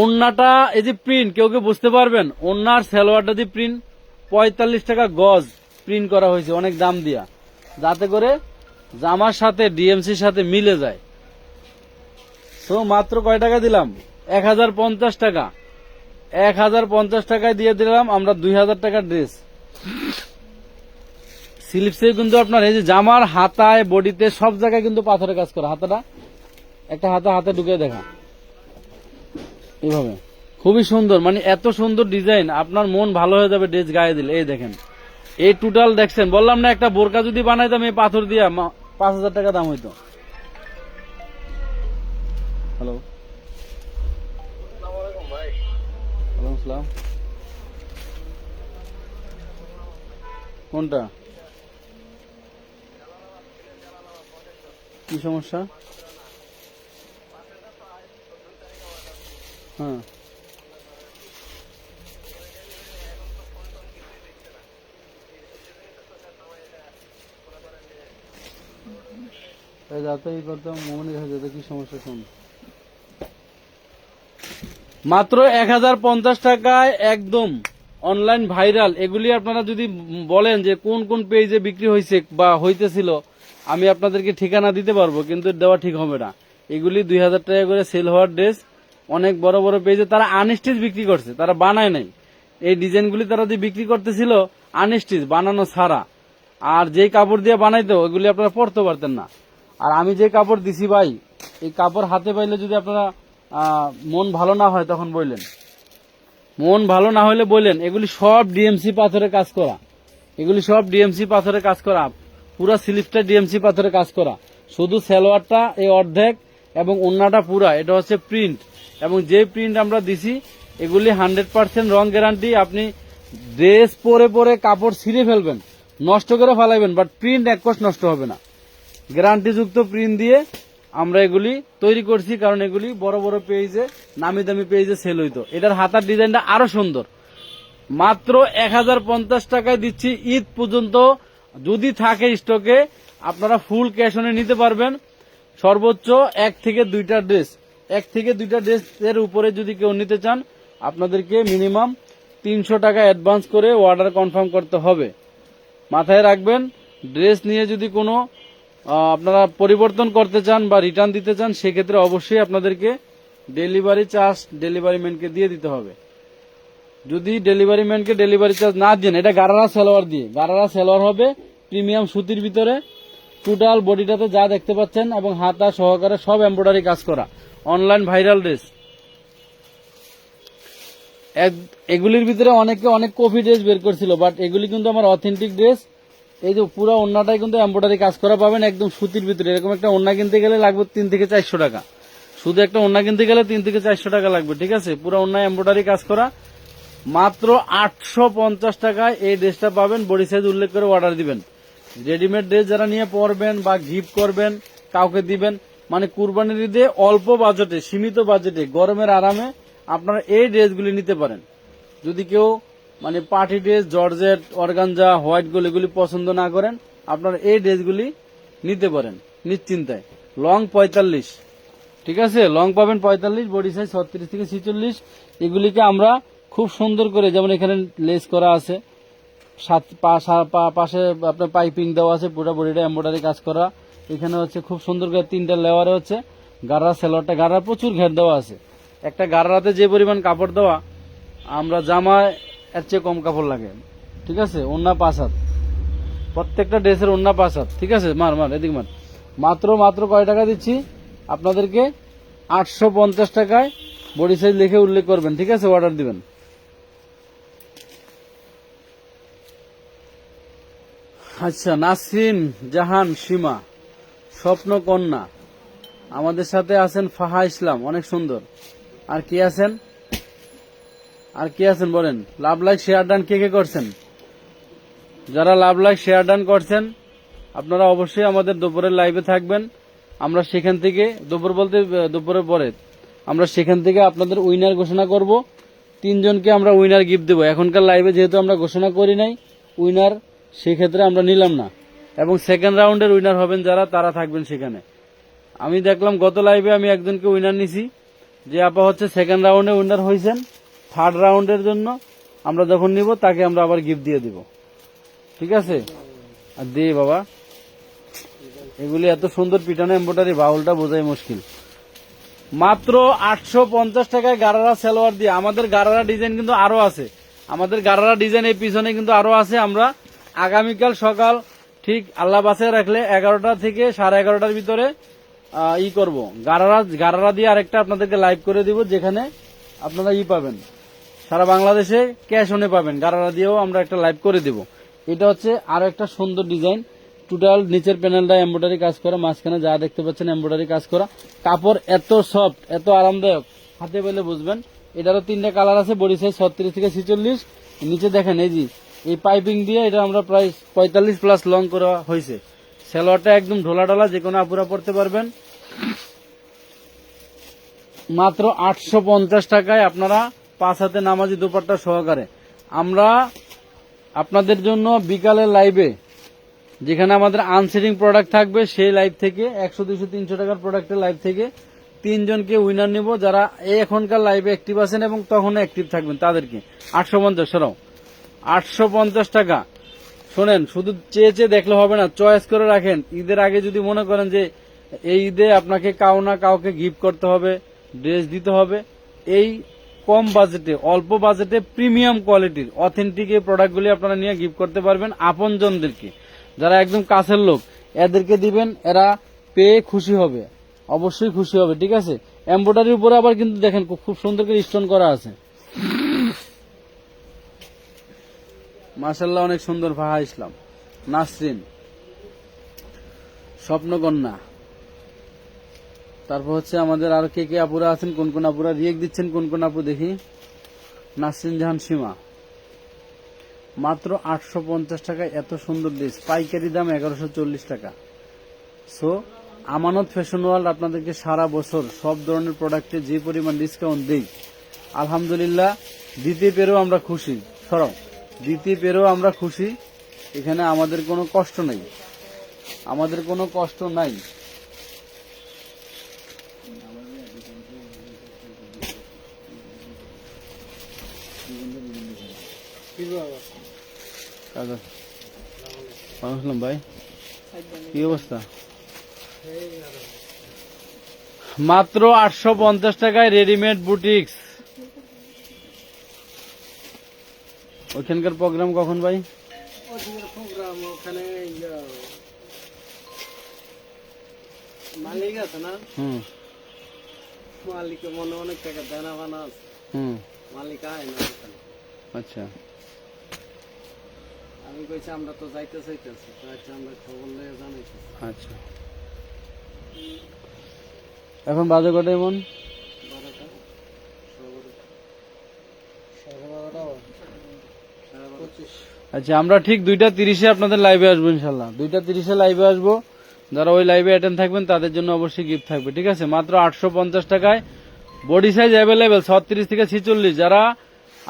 ওন্নাটা এই যে প্রিন্ট, কেউ কেউ বুঝতে পারবেন, ওন্নার সালোয়ারটা যে প্রিন্ট 45 টাকা গজ প্রিন্ট করা হয়েছে অনেক দাম দিয়া, যাতে করে জামার সাথে ডিএমসির সাথে মিলে যায়। তো মাত্র কয় টাকা দিলাম, 1050 টাকা। 1050 টাকায় দিয়ে দিলাম আমরা 2000 টাকার ড্রেস। স্লিপসে কিন্তু আপনার এই যে জামার হাতায়, বডিতে সব জায়গায় কিন্তু পাথরের কাজ করা। হাতাটা একটা হাতে ঢুকে দেখা, এইভাবে খুবই সুন্দর, মানে এত সুন্দর ডিজাইন, আপনার মন ভালো হয়ে যাবে ড্রেস গায়ে দিলে। এই দেখেন, এই টোটাল দেখছেন, বললাম না একটা বোরকা যদি বানাইতাম এই পাথর দিয়া 5000 টাকা দাম হইতো। হ্যালো, আসসালাম। কোনটা, কি সমস্যা? হ্যাঁ, যাতে ই করতাম মোবাইল হয়ে যেত, কি সমস্যা শুন। মাত্র 1050 টাকায় একদম অনলাইন ভাইরাল। এগুলি আপনারা যদি বলেন যে কোন কোন পেজে বিক্রি হয়েছে বা হইতেছিল, আমি আপনাদেরকে ঠিকানা দিতে পারবো, কিন্তু দেওয়া ঠিক হবে না। এগুলি 2000 টাকা করে সেল হওয়ার ড্রেস। অনেক বড় বড় পেজে তারা আনস্টিচ বিক্রি করছে, তারা বানায় নাই। এই ডিজাইনগুলি তারা যে বিক্রি করতেছিল আনস্টিচ, বানানো ছাড়া। আর যে কাপড় দিয়ে বানাইতো ওইগুলি আপনারা পরতে পারতেন না। আর আমি যে কাপড় দিছি ভাই, এই কাপড় হাতে পাইলে যদি আপনারা মন ভালো না হয় তখন বললেন, মন ভালো না হলে বললেন। এগুলি সব ডিএমসি পাথরে কাজ করা, এগুলি সব ডিএমসি পাথরে কাজ করা, পুরা স্লিপটা ডিএমসি পাথরে কাজ করা। শুধু সালোয়ারটা এই অর্ধেক এবং ওন্নাটা পুরা, এটা হচ্ছে প্রিন্ট। এবং যে প্রিন্ট আমরা দিছি এগুলি 100% রং গ্যারান্টি। আপনি ড্রেস পরে পরে কাপড় ছিঁড়ে ফেলবেন, নষ্ট করে ফেলাইবেন, বাট প্রিন্ট এক কোষ নষ্ট হবে না। গ্যারান্টিযুক্ত প্রিন্ট দিয়ে আমরা এগুলি তৈরি করছি, কারণ এগুলি বড় বড় পেজে, নামি দামি পেজে সেল হইতো। এটার হাতার ডিজাইনটা আরো সুন্দর। মাত্র 1050 টাকায় দিচ্ছি ঈদ পর্যন্ত। যদি থাকে স্টকে আপনারা ফুল ক্যাশ অনে নিতে পারবেন। সর্বোচ্চ 1 থেকে 2টা ড্রেস, 1 থেকে 2টা ড্রেসের উপরে যদি কেউ নিতে চান আপনাদেরকে মিনিমাম 300 টাকা অ্যাডভান্স করে অর্ডার কনফার্ম করতে হবে। মাথায় রাখবেন, ড্রেস নিয়ে যদি কোনো আপনারা পরিবর্তন করতে চান বা রিটার্ন দিতে চান, সেক্ষেত্রে অবশ্যই আপনাদেরকে ডেলিভারি চার্জ ডেলিভারি ম্যানকে দিয়ে দিতে হবে। যদি ডেলিভারি ম্যানকে ডেলিভারি চার্জ না দেন, এটা গারারা সালোয়ার দিয়ে, গারারা সালোয়ার হবে প্রিমিয়াম সুতির ভিতরে। টোটাল বডিটাতে যা দেখতে পাচ্ছেন এবং হাতা সহকারে সব এমব্রয়ডারি কাজ করা, অনলাইন ভাইরাল ড্রেস। এগুলির ভিতরে অনেকে অনেক কপি ড্রেস বের করছিল, বাট এগুলি কিন্তু আমার অথেন্টিক ড্রেস। এই যে পুরো ওন্নাটাই কিন্তু এমব্রয়ডারি কাজ করা পাবেন একদম সুতির ভিতরে। এরকম একটা ওন্না কিনতে গেলে লাগবে 3 থেকে 400 টাকা, শুধু একটা ওন্না কিনতে গেলে 3 থেকে 400 টাকা লাগবে, ঠিক আছে। পুরো ওন্না এমব্রয়ডারি কাজ করা। মাত্র 850 টাকায় এই ড্রেসটা পাবেন। বডি সাইজ উল্লেখ করে অর্ডার দিবেন। রেডিমেড ড্রেস যারা নিয়ে পরবেন বা গিফট করবেন, কাউকে দিবেন, মানে কুরবানির ঈদে অল্প বাজেটে, সীমিত বাজেটে, গরমের আরামে আপনারা এই ড্রেসগুলি নিতে পারেন। যদি কেউ মানে party dress, georgette, organza, white গোল এগুলি পছন্দ না করেন, আপনারা এই ড্রেসগুলি নিতে পারেন নিশ্চিন্তায়। লং 45, ঠিক আছে, লং পাবেন 45, বডি সাইজ 36 থেকে 46। এগুলিকে আমরা খুব সুন্দর করে, যেমন এখানে লেস করা আছে, পাশে আপনার পাইপিং দেওয়া আছে, পুরো বডিটা এমব্রয়ডারি কাজ করা। এখানে হচ্ছে খুব সুন্দর করে 3টা লেয়ারে হচ্ছে গাড়া সেলোয়ারটা, গাড়া প্রচুর ঘের দেওয়া আছে। একটা গাড়াতে যে পরিমাণ কাপড় দেওয়া, আমরা জামায় এর চেয়ে কম কাপড় লাগে, ঠিক আছে। ওন্না 5 হাত, প্রত্যেকটা ড্রেসের ওন্না 5 হাত, ঠিক আছে। মার এদিক মার। মাত্র কয় টাকা দিচ্ছি আপনাদেরকে? 850 টাকায়। বডি সাইজ লিখে উল্লেখ করবেন, ঠিক আছে, অর্ডার দিবেন। আচ্ছা, নাসরিন জাহান সীমা, স্বপ্ন কন্যা, আমাদের সাথে আছেন ফাহা ইসলাম, অনেক সুন্দর। আর কি আছেন বলেন? লাভ লাইক শেয়ার ডান কে কে করছেন? যারা লাভ লাইক শেয়ার ডান করছেন আপনারা অবশ্যই আমাদের দুপুরের লাইভে থাকবেন। আমরা সেখান থেকে, দুপুর বলতে দুপুরের পরে, আমরা সেখান থেকে আপনাদের উইনার ঘোষণা করব। 3 জনকে আমরা উইনার গিফট দেবো। এখনকার লাইভে যেহেতু আমরা ঘোষণা করি নাই উইনার, সেক্ষেত্রে আমরা নিলাম না। এবং সেকেন্ড রাউন্ডের উইনার হবেন যারা, তারা থাকবেন সেখানে। আমি দেখলাম গত লাইভে আমি একজনকে উইনার নিছি, যে আপা হচ্ছে সেকেন্ড রাউন্ডে উইনার হয়েছেন। থার্ড রাউন্ডের জন্য আমরা যখন নিব তাকে আমরা আবার গিফট দিয়ে দিব, ঠিক আছে। আর দে বাবা, এগুলি এত সুন্দর পিটানো এমব্রয়ডারি, বাউলটা বোঝাই মুশকিল। মাত্র 850 টাকায় গারারা সালোয়ার দিয়ে। আমাদের গারারা ডিজাইন কিন্তু আরো আছে, আমাদের গারারা ডিজাইন এই পিছনে কিন্তু আরো আছে। আমরা আগামীকাল সকাল ঠিক আল্লাহ বাসে রাখলে 11টা থেকে 11:30টার ভিতরে করব, গারারা দিয়ে আরেকটা আপনাদেরকে লাইভ করে দিব, যেখানে আপনারা পাবেন, সারা বাংলাদেশে ক্যাশ অনে পাবেন। গারারা দিয়েও আমরা একটা লাইভ করে দিব। এটা হচ্ছে আরো একটা সুন্দর ডিজাইন। টোটাল নিচের প্যানেলটা এমব্রয়ডারি কাজ করা, মাঝখানে যা দেখতে পাচ্ছেন এমব্রয়ডারি কাজ করা। কাপড় এত সফট, এত আরামদায়ক, হাতে পেলে বুঝবেন। এটারও 3টা কালার আছে, বডি সাইজ 36 থেকে 46। নিচে দেখেন এই যে এই পাইপিং দিয়ে এটা আমরা প্রায় 45+ লং করা হয়েছে। সালোয়ারটা একদম ঢোলা, যে কোনো আপুরা পড়তে পারবেন। মাত্র 850 টাকায় আপনারা 5 হাতে নামাজি দুপাট্টা সহকারে। আমরা আপনাদের জন্য বিকালের লাইভে, যেখানে আমাদের আনসেটিং প্রোডাক্ট থাকবে, সেই লাইভ থেকে 100, 200, 300 টাকার প্রোডাক্টের লাইভ থেকে 3 জনকে উইনার নিব, যারা এই এখনকার লাইভে অ্যাক্টিভ আছেন এবং তখন অ্যাক্টিভ থাকবেন তাদেরকে 850 টাকা। শোনেন, শুধু চেয়ে দেখলে হবে না, চয়েস করে রাখেন। ঈদের আগে যদি মনে করেন যে এই ঈদে আপনাকে কাউকে গিফট করতে হবে, ড্রেস দিতে হবে, এই কম বাজেটে, অল্প বাজেটে প্রিমিয়াম কোয়ালিটির অথেন্টিক এই প্রোডাক্টগুলি আপনারা নিয়ে গিফট করতে পারবেন আপনজনদেরকে। যারা একদম কাছের লোক এদেরকে দিবেন, এরা পেয়ে খুশি হবে, অবশ্যই খুশি হবে। ঠিক আছে, এমব্রয়ডারির উপরে আবার কিন্তু দেখেন খুব সুন্দর করে স্টোন করা আছে, মাশাআল্লাহ অনেক সুন্দর। ফাহা ইসলাম, নাসরিন, স্বপ্নকন্যা, তারপর হচ্ছে আমাদের আর কে কে আপুরা আছেন, কোন কোন আপুরা রিয়েক্ট দিচ্ছেন, কোন কোন আপু দেখি। নাসরিন জাহান সীমা, মাত্র 850 টাকায় এত সুন্দর ড্রেস, পাইকারি দাম 1140 টাকা। সো আমানত ফ্যাশন ওয়ার্ল্ড আপনাদেরকে সারা বছর সব ধরনের প্রোডাক্টে যে পরিমাণ ডিসকাউন্ট দেই, আলহামদুলিল্লাহ দিতে পেরেও আমরা খুশি। সরাও, দিতে পেরেও আমরা খুশি। এখানে আমাদের কোনো কষ্ট নাই, আমাদের কোনো কষ্ট নাই। আসলাম ভাই, কি অবস্থা? মাত্র 850 টাকায় রেডিমেড বুটিক্স। ওইখানকার প্রোগ্রাম কখন ভাই? প্রোগ্রাম ওখানে মালিক আছে না, হুম মালিকের মনে অনেক টাকা দেনা বানা আছে, হুম, মালিক আয় না ওখানে। আচ্ছা আমি কইছি আমরা তো যাইতে চাইতেছি, তো আচ্ছা আমরা খবর লেগে জানাইছি। আচ্ছা, এখন বাজে কটা এমন? 12টা, 25। আচ্ছা, আমরা ঠিক 2:30-এ আপনাদের লাইভে আসবো ইনশাল্লাহ। 2:30-এ লাইভে আসবো। যারা ওই লাইভে অ্যাটেন্ড থাকবেন তাদের জন্য অবশ্যই গিফট থাকবে। ঠিক আছে, মাত্র 850 টাকায় বডি সাইজ অ্যাভেলেবেল 36 থেকে 46। যারা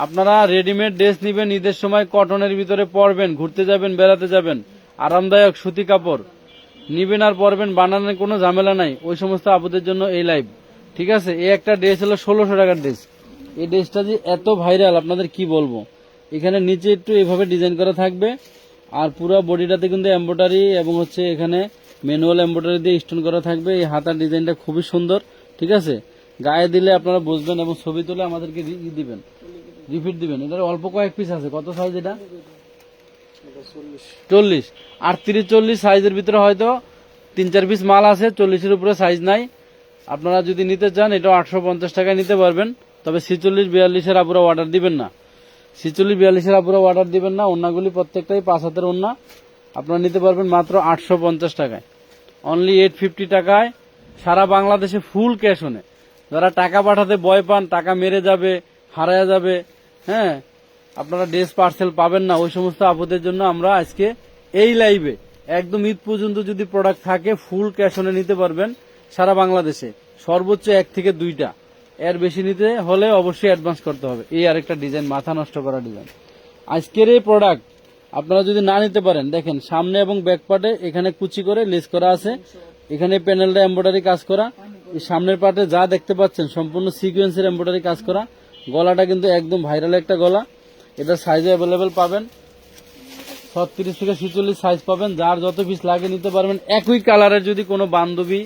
আপনারা রেডিমেড ড্রেস নিবেন, ঈদের সময় কটনের ভিতরে পরবেন, ঘুরতে যাবেন, বেড়াতে যাবেন, আরামদায়ক সুতি কাপড় নিবেন আর পরবেন, বানানোর কোনো ঝামেলা নাই, ওই সমস্ত আপুদের জন্য এই লাইভ। ঠিক আছে, এই একটা ড্রেস হলো 1600 টাকার ড্রেস। এই ড্রেসটা যে এত ভাইরাল আপনাদের কি বলবো। এখানে নিচে একটু এইভাবে ডিজাইন করা থাকবে, আর পুরো বডিটাতে কিন্তু এমব্রয়ডারি এবং হচ্ছে এখানে ম্যানুয়াল এমব্রয়ডারি দিয়ে স্টোন করা থাকবে। এই হাতার ডিজাইনটা খুবই সুন্দর। ঠিক আছে, গায়ে দিলে আপনারা বুঝবেন এবং ছবি তুলে আমাদেরকে দিবেন, রিপিট দিবেন। এটার অল্প কয়েক পিস আছে। কত সাইজ এটা? 40, 38, 40 সাইজের ভিতরে হয়তো 3-4 পিস মাল আছে, 40-এর উপরে সাইজ নাই। আপনারা যদি নিতে চান এটাও 850 টাকায় নিতে পারবেন। তবে 46-42-এর আপুরা অর্ডার দিবেন না, 46-42-এর আপুরা অর্ডার দিবেন না। ওন্নাগুলি প্রত্যেকটাই 5 হাতের ওন্না। আপনারা নিতে পারবেন মাত্র 850 টাকায়, অনলি 850 টাকায় সারা বাংলাদেশে ফুল ক্যাশ অনে। যারা টাকা পাঠাতে ভয় পান, টাকা মেরে যাবে, হারায়া যাবে, হ্যাঁ আপনারা ড্রেস পার্সেল পাবেন না, ওই সমস্ত আপুদের জন্য আমরা আজকে এই লাইভে একদম ঈদ পর্যন্ত যদি প্রোডাক্ট থাকে ফুল ক্যাশ অনে নিতে পারবেন সারা বাংলাদেশে। সর্বোচ্চ 1 থেকে 2টা, এর বেশি নিতে হলে অবশ্যই অ্যাডভান্স করতে হবে। এই আরেকটা ডিজাইন, মাথা নষ্ট করা ডিজাইন। আজকের এই প্রোডাক্ট আপনারা যদি না নিতে পারেন, দেখেন সামনে এবং ব্যাক পার্টে এখানে কুচি করে লেস করা আছে, এখানে প্যানেলটা এমব্রয়ডারি কাজ করা, এই সামনের পার্টে যা দেখতে পাচ্ছেন সম্পূর্ণ সিকোয়েন্সের এমব্রয়ডারি কাজ করা। গলাটা কিন্তু একদম ভাইরাল একটা গলা। এটা সাইজে অ্যাভেলেবেল পাবেন, 36 থেকে 46 সাইজ পাবেন। যার যত পিস লাগে নিতে পারবেন। একই কালারের যদি কোনো বান্ধবী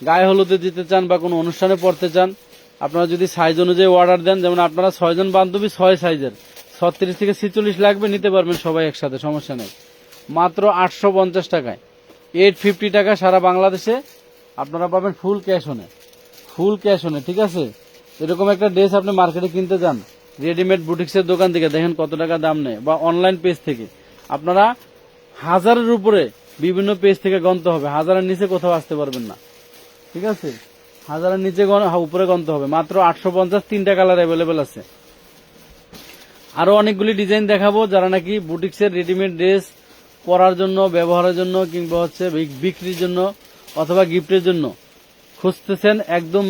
গায়ে হলুদে দিতে চান বা কোনো অনুষ্ঠানে পড়তে চান, আপনারা যদি সাইজ অনুযায়ী অর্ডার দেন, যেমন আপনারা 6 জন বান্ধবী 6 সাইজের, 36 থেকে 46 লাগবে, নিতে পারবেন সবাই একসাথে, সমস্যা নেই। মাত্র 850 টাকায়, 850 টাকা সারা বাংলাদেশে আপনারা পাবেন ফুল ক্যাশ অনে, ফুল ক্যাশ অনে। ঠিক আছে, এরকম একটা ড্রেস আপনি মার্কেটে কিনতে যান রেডিমেড বুটিক্সের দোকান থেকে, দেখেন কত টাকা দাম নেয়, বা অনলাইন পেজ থেকে আপনারা 1000-এর উপরে বিভিন্ন পেজ থেকে গণতে হবে, 1000-এর নিচে কোথাও আসতে পারবেন না। ঠিক আছে, 1000-এর নিচে উপরে গণতে হবে। মাত্র 850, 3টা কালার অ্যাভেলেবেল আছে। আরো অনেকগুলি ডিজাইন দেখাবো। যারা নাকি বুটিক্সের রেডিমেড ড্রেস পরার জন্য, ব্যবহারের জন্য, কিংবা হচ্ছে বিক্রির জন্য অথবা গিফটের জন্য খুঁজতেছেন একদম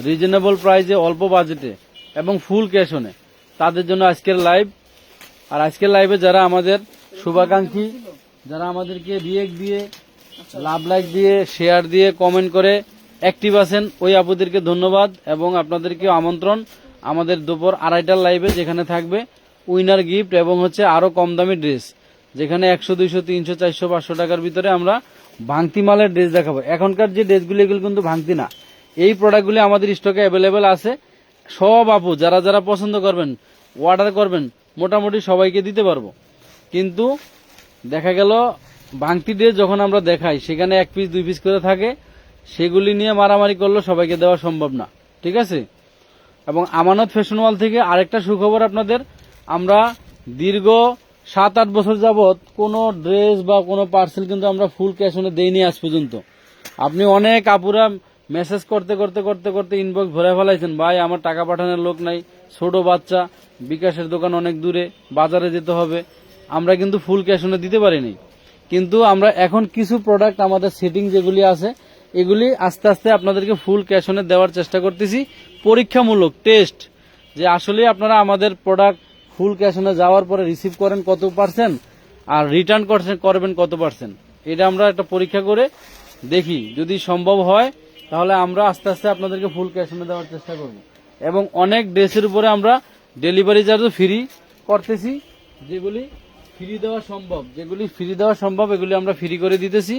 রিজনেবল প্রাইসে, অল্প বাজেটে এবং ফুল ক্যাশ অনে, তাদের জন্য আজকের লাইভ। আর আজকের লাইভে যারা আমাদের শুভাকাঙ্ক্ষী, যারা আমাদেরকে রিয়েক্ট দিয়ে, লাভ লাইক দিয়ে, শেয়ার দিয়ে, কমেন্ট করে অ্যাক্টিভ আছেন, ওই আপুদেরকে ধন্যবাদ এবং আপনাদেরকে আমন্ত্রণ আমাদের দুপুর 2:30টার লাইভে, যেখানে থাকবে উইনার গিফট এবং হচ্ছে আরো কম দামি ড্রেস, যেখানে 100, 200, 300, 400, 500 টাকার ভিতরে আমরা ভাঙতি মালের ড্রেস দেখাবো। এখনকার যে ড্রেসগুলি এগুলো কিন্তু ভাঙতি না, এই প্রোডাক্টগুলি আমাদের স্টকে অ্যাভেলেবেল আছে। সব আপু যারা যারা পছন্দ করবেন, অর্ডার করবেন, মোটামুটি সবাইকে দিতে পারবো। কিন্তু দেখা গেল ভাঙতি ড্রেস যখন আমরা দেখাই সেখানে 1 পিস 2 পিস করে থাকে, সেগুলি নিয়ে মারামারি করলে সবাইকে দেওয়া সম্ভব না, ঠিক আছে। এবং আমানত ফ্যাশন ওয়াল থেকে আরেকটা সুখবর আপনাদের, আমরা দীর্ঘ 7-8 বছর যাবত কোনো ড্রেস বা কোনো পার্সেল কিন্তু আমরা ফুল ক্যাশ অনে দেইনি আজ পর্যন্ত। আপনি অনেক আপুরা মেসেজ করতে করতে করতে করতে ইনবক্স ভরে ফেলাইছেন, ভাই আমার টাকা পাঠানোর লোক নাই, ছোট বাচ্চা, বিকাশের দোকান অনেক দূরে, বাজারে যেতে হবে, আমরা কিন্তু ফুল ক্যাশ অনে দিতে পারিনি। কিন্তু আমরা এখন কিছু প্রোডাক্ট আমাদের সেটিং যেগুলি আছে এগুলি আস্তে আস্তে আপনাদেরকে ফুল ক্যাশ অনে দেওয়ার চেষ্টা করতেছি, পরীক্ষামূলক টেস্ট, যে আসলে আপনারা আমাদের প্রোডাক্ট ফুল ক্যাশ অনে যাওয়ার পরে রিসিভ করেন কত পার্সেন্ট আর রিটার্ন করবেন কত পার্সেন্ট, এটা আমরা একটা পরীক্ষা করে দেখি। যদি সম্ভব হয় তাহলে আমরা আস্তে আস্তে আপনাদেরকে ফুল ক্যাশ অনে দেওয়ার চেষ্টা করব। এবং অনেক ড্রেসের উপরে আমরা ডেলিভারি চার্জও ফ্রি করতেছি, যেগুলি ফ্রি দেওয়া সম্ভব এগুলি আমরা ফ্রি করে দিতেছি।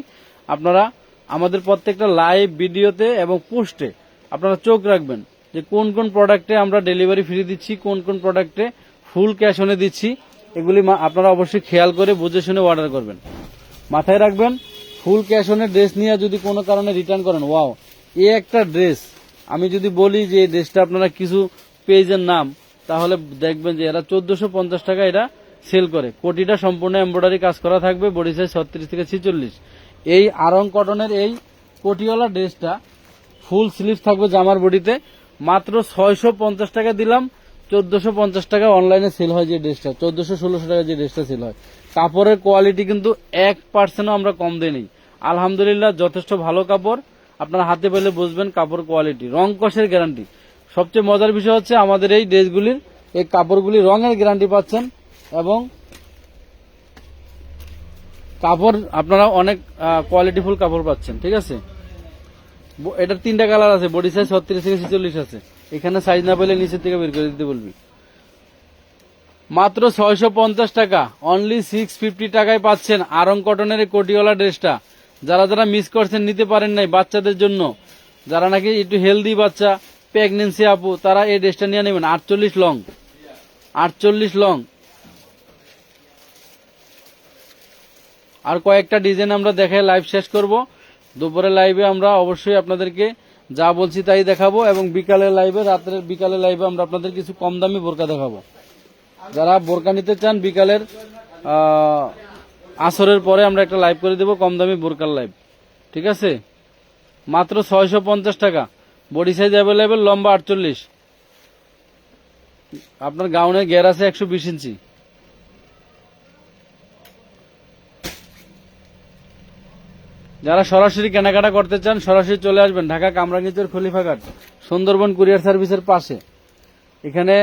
আপনারা আমাদের প্রত্যেকটা লাইভ ভিডিওতে এবং পোস্টে আপনারা চোখ রাখবেন যে কোন কোন প্রোডাক্টে আমরা ডেলিভারি ফ্রি দিচ্ছি, কোন কোন প্রোডাক্টে ফুল ক্যাশ অনে দিচ্ছি, এগুলি আপনারা অবশ্যই খেয়াল করে বুঝে শুনে অর্ডার করবেন। মাথায় রাখবেন, ফুল ক্যাশ অনে ড্রেস নিয়ে যদি কোনো কারণে রিটার্ন করেন, ওয়াও এই একটা ড্রেস, আমি যদি বলি যে এই ড্রেসটা আপনারা কিছু পেজের নাম, তাহলে দেখবেন যে এরা 1450 টাকা এটা সেল করে। কোটিটা সম্পূর্ণ এমব্রয়ডারি কাজ করা থাকবে, বডি সাইজ 36 থেকে 46। এই আরং কটনের এই কোটিওয়ালা ড্রেসটা ফুল স্লিভ থাকবে জামার বডিতে, মাত্র 650 টাকা দিলাম। 1450 টাকা অনলাইনে সেল হয় যে ড্রেসটা, 1400-1600 টাকা যে ড্রেসটা সেল হয়। কাপড়ের কোয়ালিটি কিন্তু 1% আমরা কম দেই। আলহামদুলিল্লাহ যথেষ্ট ভালো কাপড়, আপনারা হাতে পেলে বুঝবেন কাপড় কোয়ালিটি, রং কষের গ্যারান্টি। সবচেয়ে মজার বিষয় হচ্ছে আমাদের এই ড্রেসগুলির এই কাপড়গুলি রঙের গ্যারান্টি পাচ্ছেন, এবং কাপড় আপনারা অনেক কোয়ালিটিফুল কাপড় পাচ্ছেন, ঠিক আছে। এটার 3টা কালার আছে, বডি সাইজ 36 থেকে 46 আছে, এখানে সাইজ না পেলে নিচের থেকে বের করে দিতে বলবি। মাত্র 650 টাকা, অনলি 650 টাকায় পাচ্ছেন আরং কটনের এই কোটিওয়ালা ড্রেসটা। যারা যারা মিস করছেন, নিতে পারেন নাই, বাচ্চাদের জন্য, যারা নাকি একটু হেলদি বাচ্চা, প্রেগনেন্সি আপু, তারা এই ড্রেসটা নিয়ে নেবেন। 48 লং। আর কয়েকটা ডিজাইন আমরা দেখে লাইভ শেষ করব। দুপুরে লাইভে আমরা অবশ্যই আপনাদেরকে যা বলছি তাই দেখাবো, এবং বিকালের লাইভে আমরা আপনাদের কিছু কম দামি বোরকা দেখাবো। যারা বোরকা নিতে চান, বিকালের আসরের পরে আমরা একটা লাইভ করে দেবো, কম দামি বোরকার লাইভ, ঠিক আছে। মাত্র 650 টাকা, বডি সাইজ অ্যাভেলেবেল, লম্বা 48, আপনার গাউনের ঘের আছে 120 ইঞ্চি। যারা সরাসরি কেনাকাটা করতে চান, সরাসরি চলে আসবেন ঢাকা কামরাঙ্গীরচর খলিফাঘাট সুন্দরবন কুরিয়ার সার্ভিসের পাশে। এখানে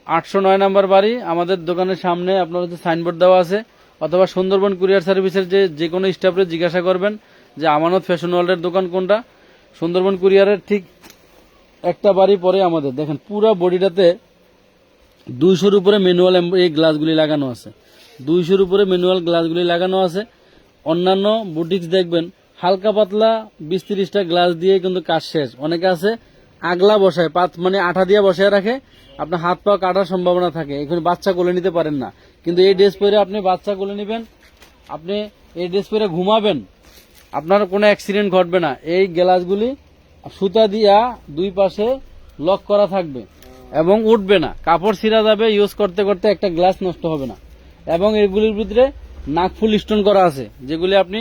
809 নাম্বার বাড়ি, আমাদের দোকানের সামনে আপনার হচ্ছে সাইনবোর্ড দেওয়া আছে, অথবা সুন্দরবন কুরিয়ার সার্ভিসের যে কোনো স্টাফে জিজ্ঞাসা করবেন যে আমানত ফ্যাশন ওয়ার্ল্ডের দোকান কোনটা। সুন্দরবন কুরিয়ারের ঠিক একটা বাড়ি পরে আমাদের, দেখেন পুরো বডিটাতে 200-র উপরে ম্যানুয়াল এই গ্লাসগুলি লাগানো আছে, 200-র উপরে ম্যানুয়াল গ্লাসগুলি লাগানো আছে। অন্যান্য বুটিক্স দেখবেন হালকা পাতলা 20-30টা গ্লাস দিয়ে কিন্তু কাজ শেষ। অনেকে আছে আগলা বসায়, মানে আঠা দিয়ে বসায় রাখে, আপনার হাত পা কাটার সম্ভাবনা থাকে, এখানে বাচ্চা কোলে নিতে পারেন না। কিন্তু এই ড্রেস পরে আপনি বাচ্চা কোলে নেবেন, আপনি এই ড্রেস পরে ঘুমাবেন, আপনার কোনো অ্যাক্সিডেন্ট ঘটবে না। এই গ্লাসগুলি সুতা দিয়া দুই পাশে লক করা থাকবে এবং উঠবে না, কাপড় ছিঁড়া যাবে, ইউজ করতে করতে একটা গ্লাস নষ্ট হবে না। এবং এগুলির ভিতরে নাকফুল স্টোন করা আছে, যেগুলি আপনি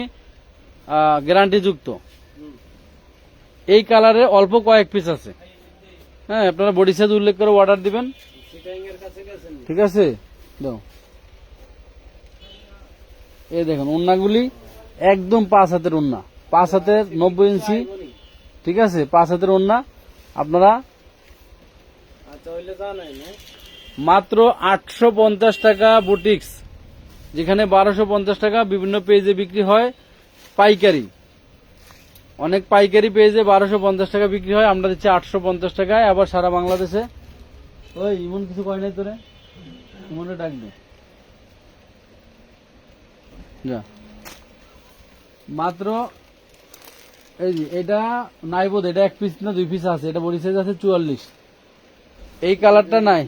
গ্যারান্টি যুক্ত। এই কালারে অল্প কয়েক পিস আছে, হ্যাঁ, আপনারা বডি সাইজ উল্লেখ করে অর্ডার দিবেন, ঠিক আছে। এই দেখেন ওন্নাগুলি একদম 5 হাতের ওন্না, 5 হাতের 90 ইঞ্চি, ঠিক আছে, 5 হাতের ওন্না। আপনারা মাত্র 850 টাকা বুটিক্স, যেখানে 1250 টাকা বিভিন্ন পেজে বিক্রি হয় পাইকারি, অনেক পাইকারি পেজে 1250 টাকা বিক্রি হয়, আমরা দিচ্ছি 850 টাকায়। আবার সারা বাংলাদেশে, ওই ইমন কিছু কয় নাই তোরে, ইমনে ডাকবে যা। মাত্র এই যে এটা নাই বোধ, এটা 1 পিস না 2 পিস আছে, এটা বডি সাইজ আছে 44। এই কালারটা নাই,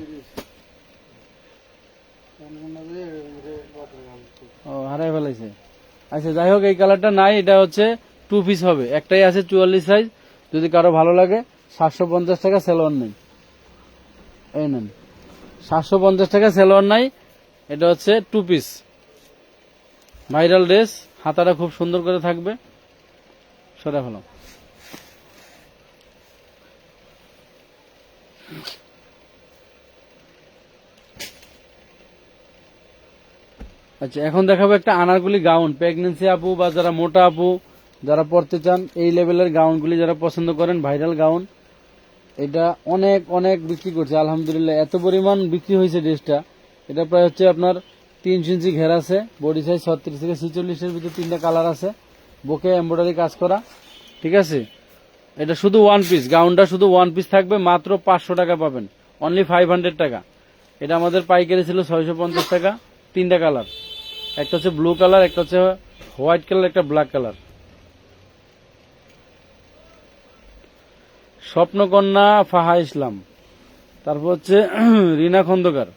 ও হারাই ফেলাইছে। আচ্ছা যাই হোক, এই কালারটা নাই, এটা হচ্ছে 2 পিস হবে, একটাই আছে 44 সাইজ। যদি কারো ভালো লাগে 750 টাকা, সেলোয়ার নেই। এই নেন, 750 টাকা সেলোয়ার নাই। এটা হচ্ছে 2 পিস ভাইরাল ড্রেস, হাতাটা খুব সুন্দর করে থাকবে। সরে ফেলাম। আচ্ছা এখন দেখাবো একটা আনারকলি গাউন। প্রেগনেন্সি আপু বা যারা মোটা আপু যারা পড়তে চান, এই লেভেলের গাউনগুলি যারা পছন্দ করেন, ভাইরাল গাউন। এটা অনেক অনেক বিক্রি করছে আলহামদুলিল্লাহ, এত পরিমাণ বিক্রি হয়েছে ড্রেসটা। এটা প্রায় হচ্ছে আপনার 3 ইঞ্চি ঘের আছে, বডি সাইজ 36 থেকে 46 এর ভিতরে 3টা কালার আছে, বুকে এমব্রয়ডারি কাজ করা। ঠিক আছে, এটা শুধু 1 পিস, গাউনটা শুধু 1 পিস থাকবে, মাত্র 500 টাকা পাবেন, অনলি 500 টাকা। এটা আমাদের পাইকারি ছিল 650 টাকা। 3টা কালার, একটা হচ্ছে ব্লু কালার, একটা হচ্ছে হোয়াইট কালার, একটা ব্ল্যাক কালার। স্বপ্নকন্যা ফাহা ইসলাম, তারপর হচ্ছে রিনা খন্দকার,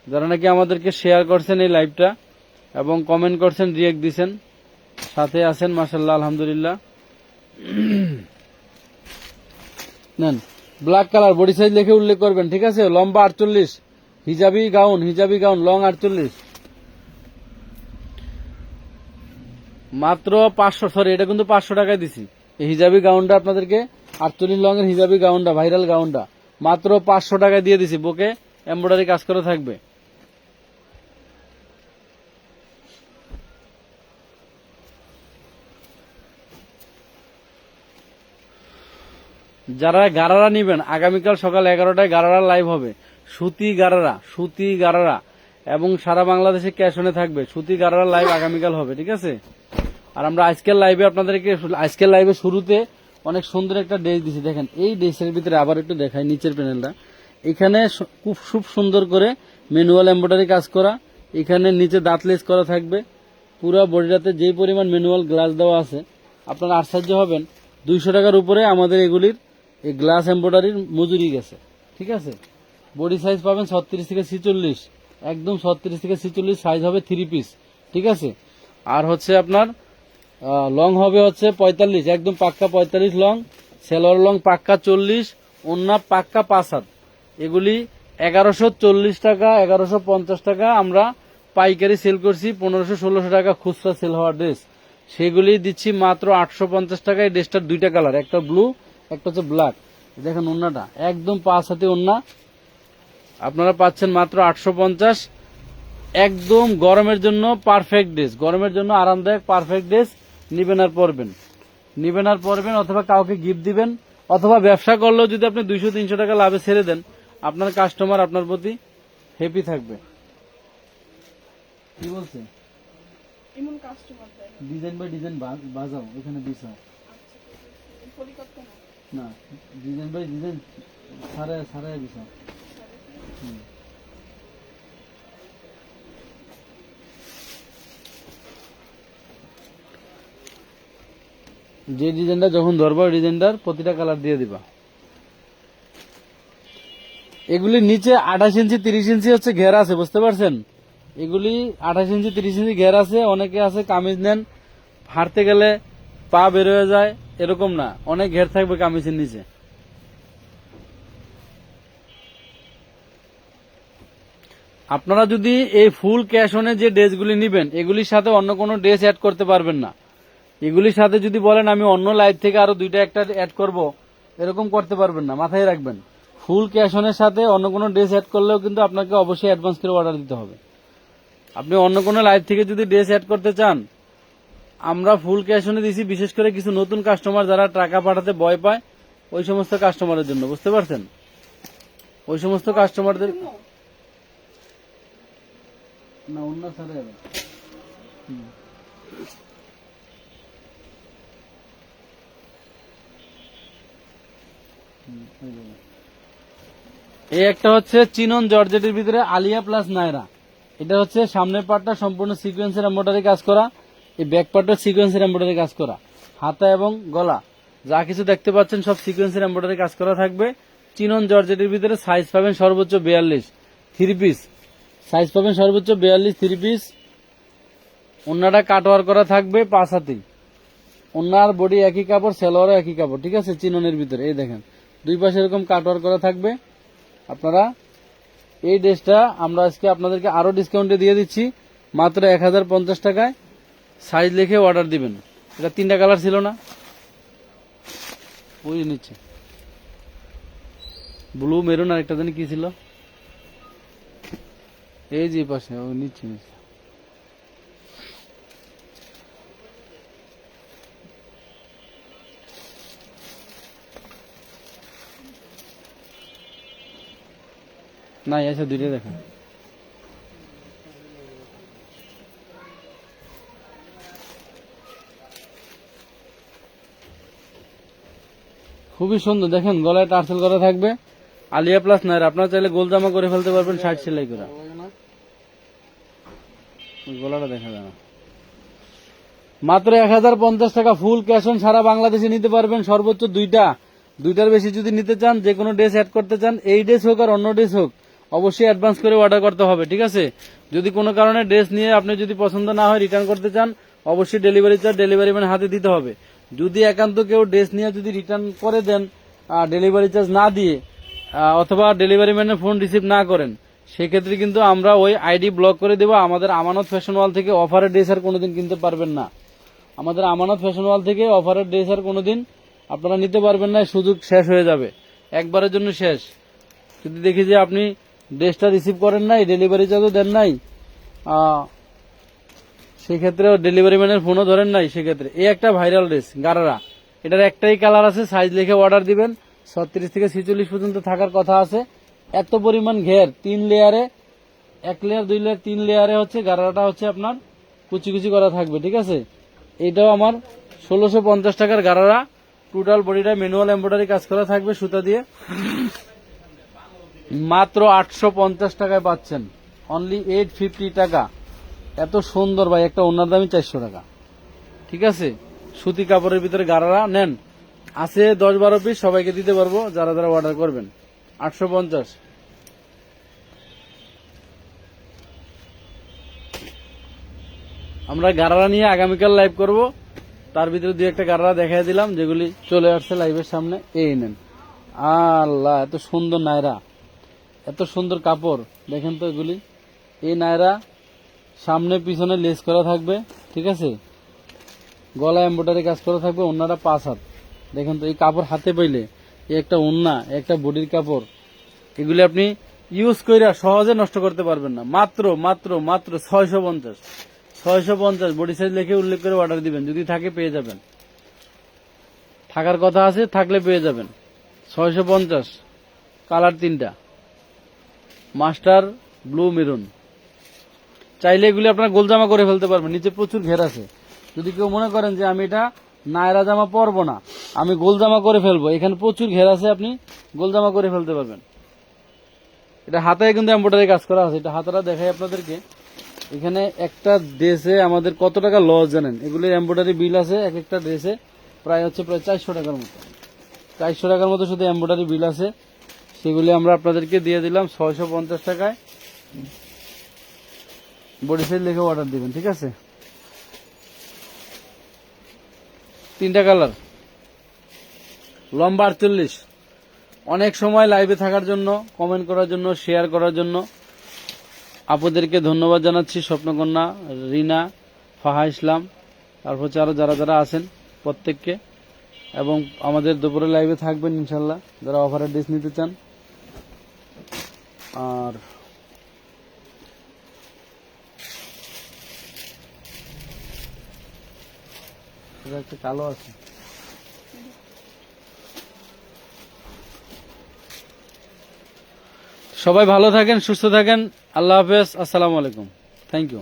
যারা নাকি আমাদেরকে শেয়ার করছেন এই লাইভটা এবং কমেন্ট করছেন, রিয়েক্ট দিছেন, সাথে আছেন, মাশাআল্লাহ আলহামদুলিল্লাহ। নেন, ব্ল্যাক কালার, বডি সাইজ লিখে উল্লেখ করবেন। ঠিক আছে, লম্বা 48, হিজাবি গাউন লং 48, মাত্র 500। সরি, এটা কিন্তু 500 টাকায় দিছি। এই হিজাবি গাউনটা আপনাদেরকে 48 লং এর হিজাবি গাউনটা, ভাইরাল গাউনটা মাত্র 500 টাকায় দিয়ে দিছি, বুকে এমব্রয়ডারি কাজ করা থাকবে। যারা গারারা নিবেন, আগামীকাল সকাল 11টায় গারারা লাইভ হবে। সুতি গারারা এবং সারা বাংলাদেশে ক্যাশ অনে থাকবে। সুতি গারারা লাইভ আগামীকাল হবে। ঠিক আছে, আর আমরা আজকের লাইভে আপনাদেরকে, আজকের লাইভে শুরুতে অনেক সুন্দর একটা ড্রেস দিছি। দেখেন, এই ড্রেসের ভিতরে আবার একটু দেখাই নিচের প্যানেলটা। এখানে খুব সুন্দর করে ম্যানুয়াল এমব্রয়ডারি কাজ করা, এখানে নিচে দাঁতলেস করা থাকবে। পুরো বডিটাতে যেই পরিমাণ ম্যানুয়াল গ্লাস দেওয়া আছে, আপনারা আশ্চর্য হবেন। 200 টাকার উপরে আমাদের এগুলির এই গ্লাস এমব্রয়ডারির মজুরি গেছে। ঠিক আছে, বডি সাইজ পাবেন 36 থেকে 46, একদম 36 থেকে 46 সাইজ হবে 3 পিস। ঠিক আছে, আর হচ্ছে আপনার লং হবে হচ্ছে 45, একদম পাক্কা 45 লং, সেলোয়ার লং পাক্কা 40, ওন্না পাক্কা 5 হাত। এগুলি 1140 টাকা, 1150 টাকা আমরা পাইকারি সেল করছি, 1500-1600 টাকা খুচরা সেল হওয়ার ড্রেস, সেগুলি দিচ্ছি মাত্র 850 টাকায়। ড্রেসটার 2টা কালার, একটা ব্লু, একটা হচ্ছে ব্ল্যাক। দেখেন ওন্নাটা একদম 5 হাতে ওন্না, আপনারা পাচ্ছেন মাত্র 850। একদম গরমের জন্য পারফেক্ট ড্রেস, গরমের জন্য আরামদায়ক পারফেক্ট ড্রেস। নিবেন আর পরবেন, অথবা কাউকে গিফট দিবেন, অথবা ব্যবসা করলেও যদি আপনি 200-300 টাকা লাভে ছেড়ে দেন, আপনার কাস্টমার আপনার প্রতি হ্যাপি থাকবে। কি বলছে, ডিজাইন বাই ডিজাইন বাজাও, এখানে বিছা না, ডিজাইন বাই ডিজাইন সারায় বিছা। যে ডিজাইনটা যখন ধরবা, ডিজাইনটার প্রতিটা কালার দিয়ে দিবা। এগুলি নিচে 28 ইঞ্চি 30 ইঞ্চি হচ্ছে ঘের আছে, বুঝতে পারছেন? এগুলি 28 ইঞ্চি 30 ইঞ্চি ঘের আছে। অনেকে আছে কামিজ নেন, হাঁটতে গেলে পা বের হয়ে যায়, এরকম না, অনেক ঘের থাকবে কামিজের নিচে। আপনারা যদি এই ফুল ক্যাশ অনে যে ড্রেসগুলি নিবেন, এগুলির সাথে অন্য কোনো ড্রেস অ্যাড করতে পারবেন না। এগুলির সাথে যদি বলেন আমি অন্য লাইট থেকে আরো 2টা একটা অ্যাড করব, এরকম করতে পারবেন না, মাথায় রাখবেন। ফুল ক্যাশ অনের সাথে অন্য কোনো ড্রেস অ্যাড করলেও কিন্তু আপনাকে অবশ্যই অ্যাডভান্স করে অর্ডার দিতে হবে। আপনি অন্য কোনো লাইট থেকে যদি ড্রেস অ্যাড করতে চান, আমরা ফুল ক্যাশ অনে দিছি, বিশেষ করে কিছু নতুন কাস্টমার যারা টাকা পাঠাতে ভয় পায়, ওই সমস্ত কাস্টমারের জন্য, বুঝতে পারছেন? ওই সমস্ত কাস্টমারদের না, অন্য সাথে এই একটা হচ্ছে চিনন জর্জেটের ভিতরে আলিয়া প্লাস নায়রা। এটা হচ্ছে সামনের পার্টটা সম্পূর্ণ সিকোয়েন্সের এমব্রয়ডারি কাজ করা, এই ব্যাক পার্টটা সিকোয়েন্সের এমব্রয়ডারি কাজ করা, হাতা এবং গলা যা কিছু দেখতে পাচ্ছেন সব সিকোয়েন্সের এমব্রয়ডারি কাজ করা থাকবে। চিনন জর্জেটের ভিতরে সাইজ পাবেন সর্বোচ্চ 42, 3 পিস সাইজ পাবেন সর্বোচ্চ 42, 3 পিস। ওন্নাটা কাটওয়ার করা থাকবে 5 হাতি। ওন্নার বডি একই কাপড়, সেলোয়ারও একই কাপড়, ঠিক আছে, চিননের ভিতরে। এই দেখেন দুই পাশে এরকম কাটওয়ার করা থাকবে। আপনারা এই ড্রেসটা আমরা আজকে আপনাদেরকে আরো ডিসকাউন্টে দিয়ে দিচ্ছি মাত্র 1050 টাকায়। সাইজ লিখে অর্ডার দিবেন। এটা 3টা কালার ছিল না, ওই নিচ্ছে ব্লু মেরুন আর একটা জানি কি ছিল, এই যে পাশে ওই নিচ্ছে নিচ্ছে। নাই আছে, দুইটা দেখেন। খুবই সুন্দর, দেখেন গলায় টার্সেল করা থাকবে, আলিয়া প্লাস নাইর। আপনারা চাইলে গোল জামা করে ফেলতে পারবেন 60 সেলাই করা। ওই গলাটা দেখা যায় না। মাত্র 1050 টাকা ফুল ক্যাশ অন সারা বাংলাদেশে নিতে পারবেন। সর্বোচ্চ দুইটার বেশি যদি নিতে চান, যে কোনো ড্রেস অ্যাড করতে চান, এই ড্রেস হোক আর অন্য ড্রেস হোক, অবশ্যই অ্যাডভান্স করে অর্ডার করতে হবে, ঠিক আছে। যদি কোনো কারণে ড্রেস নিয়ে আপনি যদি পছন্দ না হয় রিটার্ন করতে চান, অবশ্যই ডেলিভারি চার্জ ডেলিভারি ম্যান হাতে দিতে হবে। যদি একান্ত কেউ ড্রেস নিয়ে যদি রিটার্ন করে দেন ডেলিভারি চার্জ না দিয়ে, অথবা ডেলিভারি ম্যানের ফোন রিসিভ না করেন, সেক্ষেত্রে কিন্তু আমরা ওই আইডি ব্লক করে দেবো। আমাদের আমানত ফ্যাশন ওয়াল থেকে অফারের ড্রেস আর কোনোদিন কিনতে পারবেন না। আমাদের আমানত ফ্যাশন ওয়াল থেকে অফারের ড্রেস আর কোনোদিন আপনারা নিতে পারবেন না, সুযোগ শেষ হয়ে যাবে, একবারের জন্য শেষ। যদি দেখি যে আপনি ড্রেসটা রিসিভ করেন নাই, ডেলিভারি চার্জও দেন নাই, সেক্ষেত্রে ডেলিভারি ম্যানের ফোনও ধরেন নাই, সেক্ষেত্রে এই একটা ভাইরাল ড্রেস গারারা, এটার একটাই কালার আছে, সাইজ লিখে অর্ডার দিবেন। 36 থেকে 46 পর্যন্ত থাকার কথা আছে। এত পরিমাণ ঘের, 3 লেয়ারে, 1 লেয়ার 2 লেয়ার 3 লেয়ারে হচ্ছে গারারাটা হচ্ছে আপনার কুচি কুচি করা থাকবে, ঠিক আছে। এইটাও আমার 1650 টাকার গারারা। টোটাল বডিটা ম্যানুয়াল এমব্রয়ডারি কাজ করা থাকবে সুতা দিয়ে। মাত্র 850 টাকায় পাচ্ছেন, অনলি 850 টাকা। এত সুন্দর ভাই, একটা ওনার দামই 400 টাকা, ঠিক আছে। সুতি কাপড়ের ভিতরে গারারা নেন, আছে 10-12 পিস, সবাইকে দিতে পারবো যারা যারা অর্ডার করবেন। 850। আমরা গারারা নিয়ে আগামীকাল লাইভ করব, তার ভিতরে 2-1টা গারারা দেখাই দিলাম যেগুলি চলে আসছে লাইভের সামনে। এই নেন, আল্লাহ এত সুন্দর নায়রা, এত সুন্দর কাপড়, দেখেন তো এগুলি। এই নায়রা সামনে পিছনে লেস করা থাকবে, ঠিক আছে, গলা এমব্রয়ডারি কাজ করা থাকবে, ওন্নাটা 5 হাত। দেখেন তো এই কাপড় হাতে পাইলে, এই একটা ওন্না, একটা বডির কাপড়, এগুলি আপনি ইউজ করে সহজে নষ্ট করতে পারবেন না। মাত্র মাত্র মাত্র 650 বডি সাইজ লিখে উল্লেখ করে অর্ডার দিবেন, যদি থাকে পেয়ে যাবেন, থাকার কথা আছে, থাকলে পেয়ে যাবেন। 650, কালার 3টা, মাস্টার, ব্লু, মেরুন। চাইলে এগুলি আপনার গোল জামা করে ফেলতে পারবেন, নিচে প্রচুর ঘের আছে। যদি কেউ মনে করেন যে আমি এটা নায়রা জামা পরবো না, আমি গোল জামা করে ফেলবো, এখানে প্রচুর ঘের আছে, আপনি গোল জামা করে ফেলতে পারবেন। এটা হাতায় কিন্তু এমব্রয়ডারি কাজ করা আছে, এটা হাতাটা দেখাই আপনাদেরকে। এখানে একটা ড্রেসে আমাদের কত টাকা লস জানেন, এগুলির এমব্রয়ডারি বিল আছে এক একটা ড্রেসে প্রায় 400 টাকার মতো। 400 টাকার মতো শুধু এমব্রয়ডারি বিল আছে, সেগুলি আমরা আপনাদেরকে দিয়ে দিলাম 650 টাকায়। বডি সাইজ লিখে অর্ডার দিবেন, ঠিক আছে। 3টা কালার, লম্বা 48। অনেক সময় লাইভে থাকার জন্য, কমেন্ট করার জন্য, শেয়ার করার জন্য আপনাদেরকে ধন্যবাদ জানাচ্ছি। স্বপ্নকন্যা, রিনা, ফাহা ইসলাম, তারপর হচ্ছে আরো যারা যারা আছেন প্রত্যেককে, এবং আমাদের দুপুরে লাইভে থাকবেন ইনশাল্লাহ যারা অফারের ড্রেস নিতে চান। আর একটা কালো আছে। সবাই ভালো থাকেন, সুস্থ থাকেন, আল্লাহ হাফেজ, আসসালামু আলাইকুম, থ্যাংক ইউ।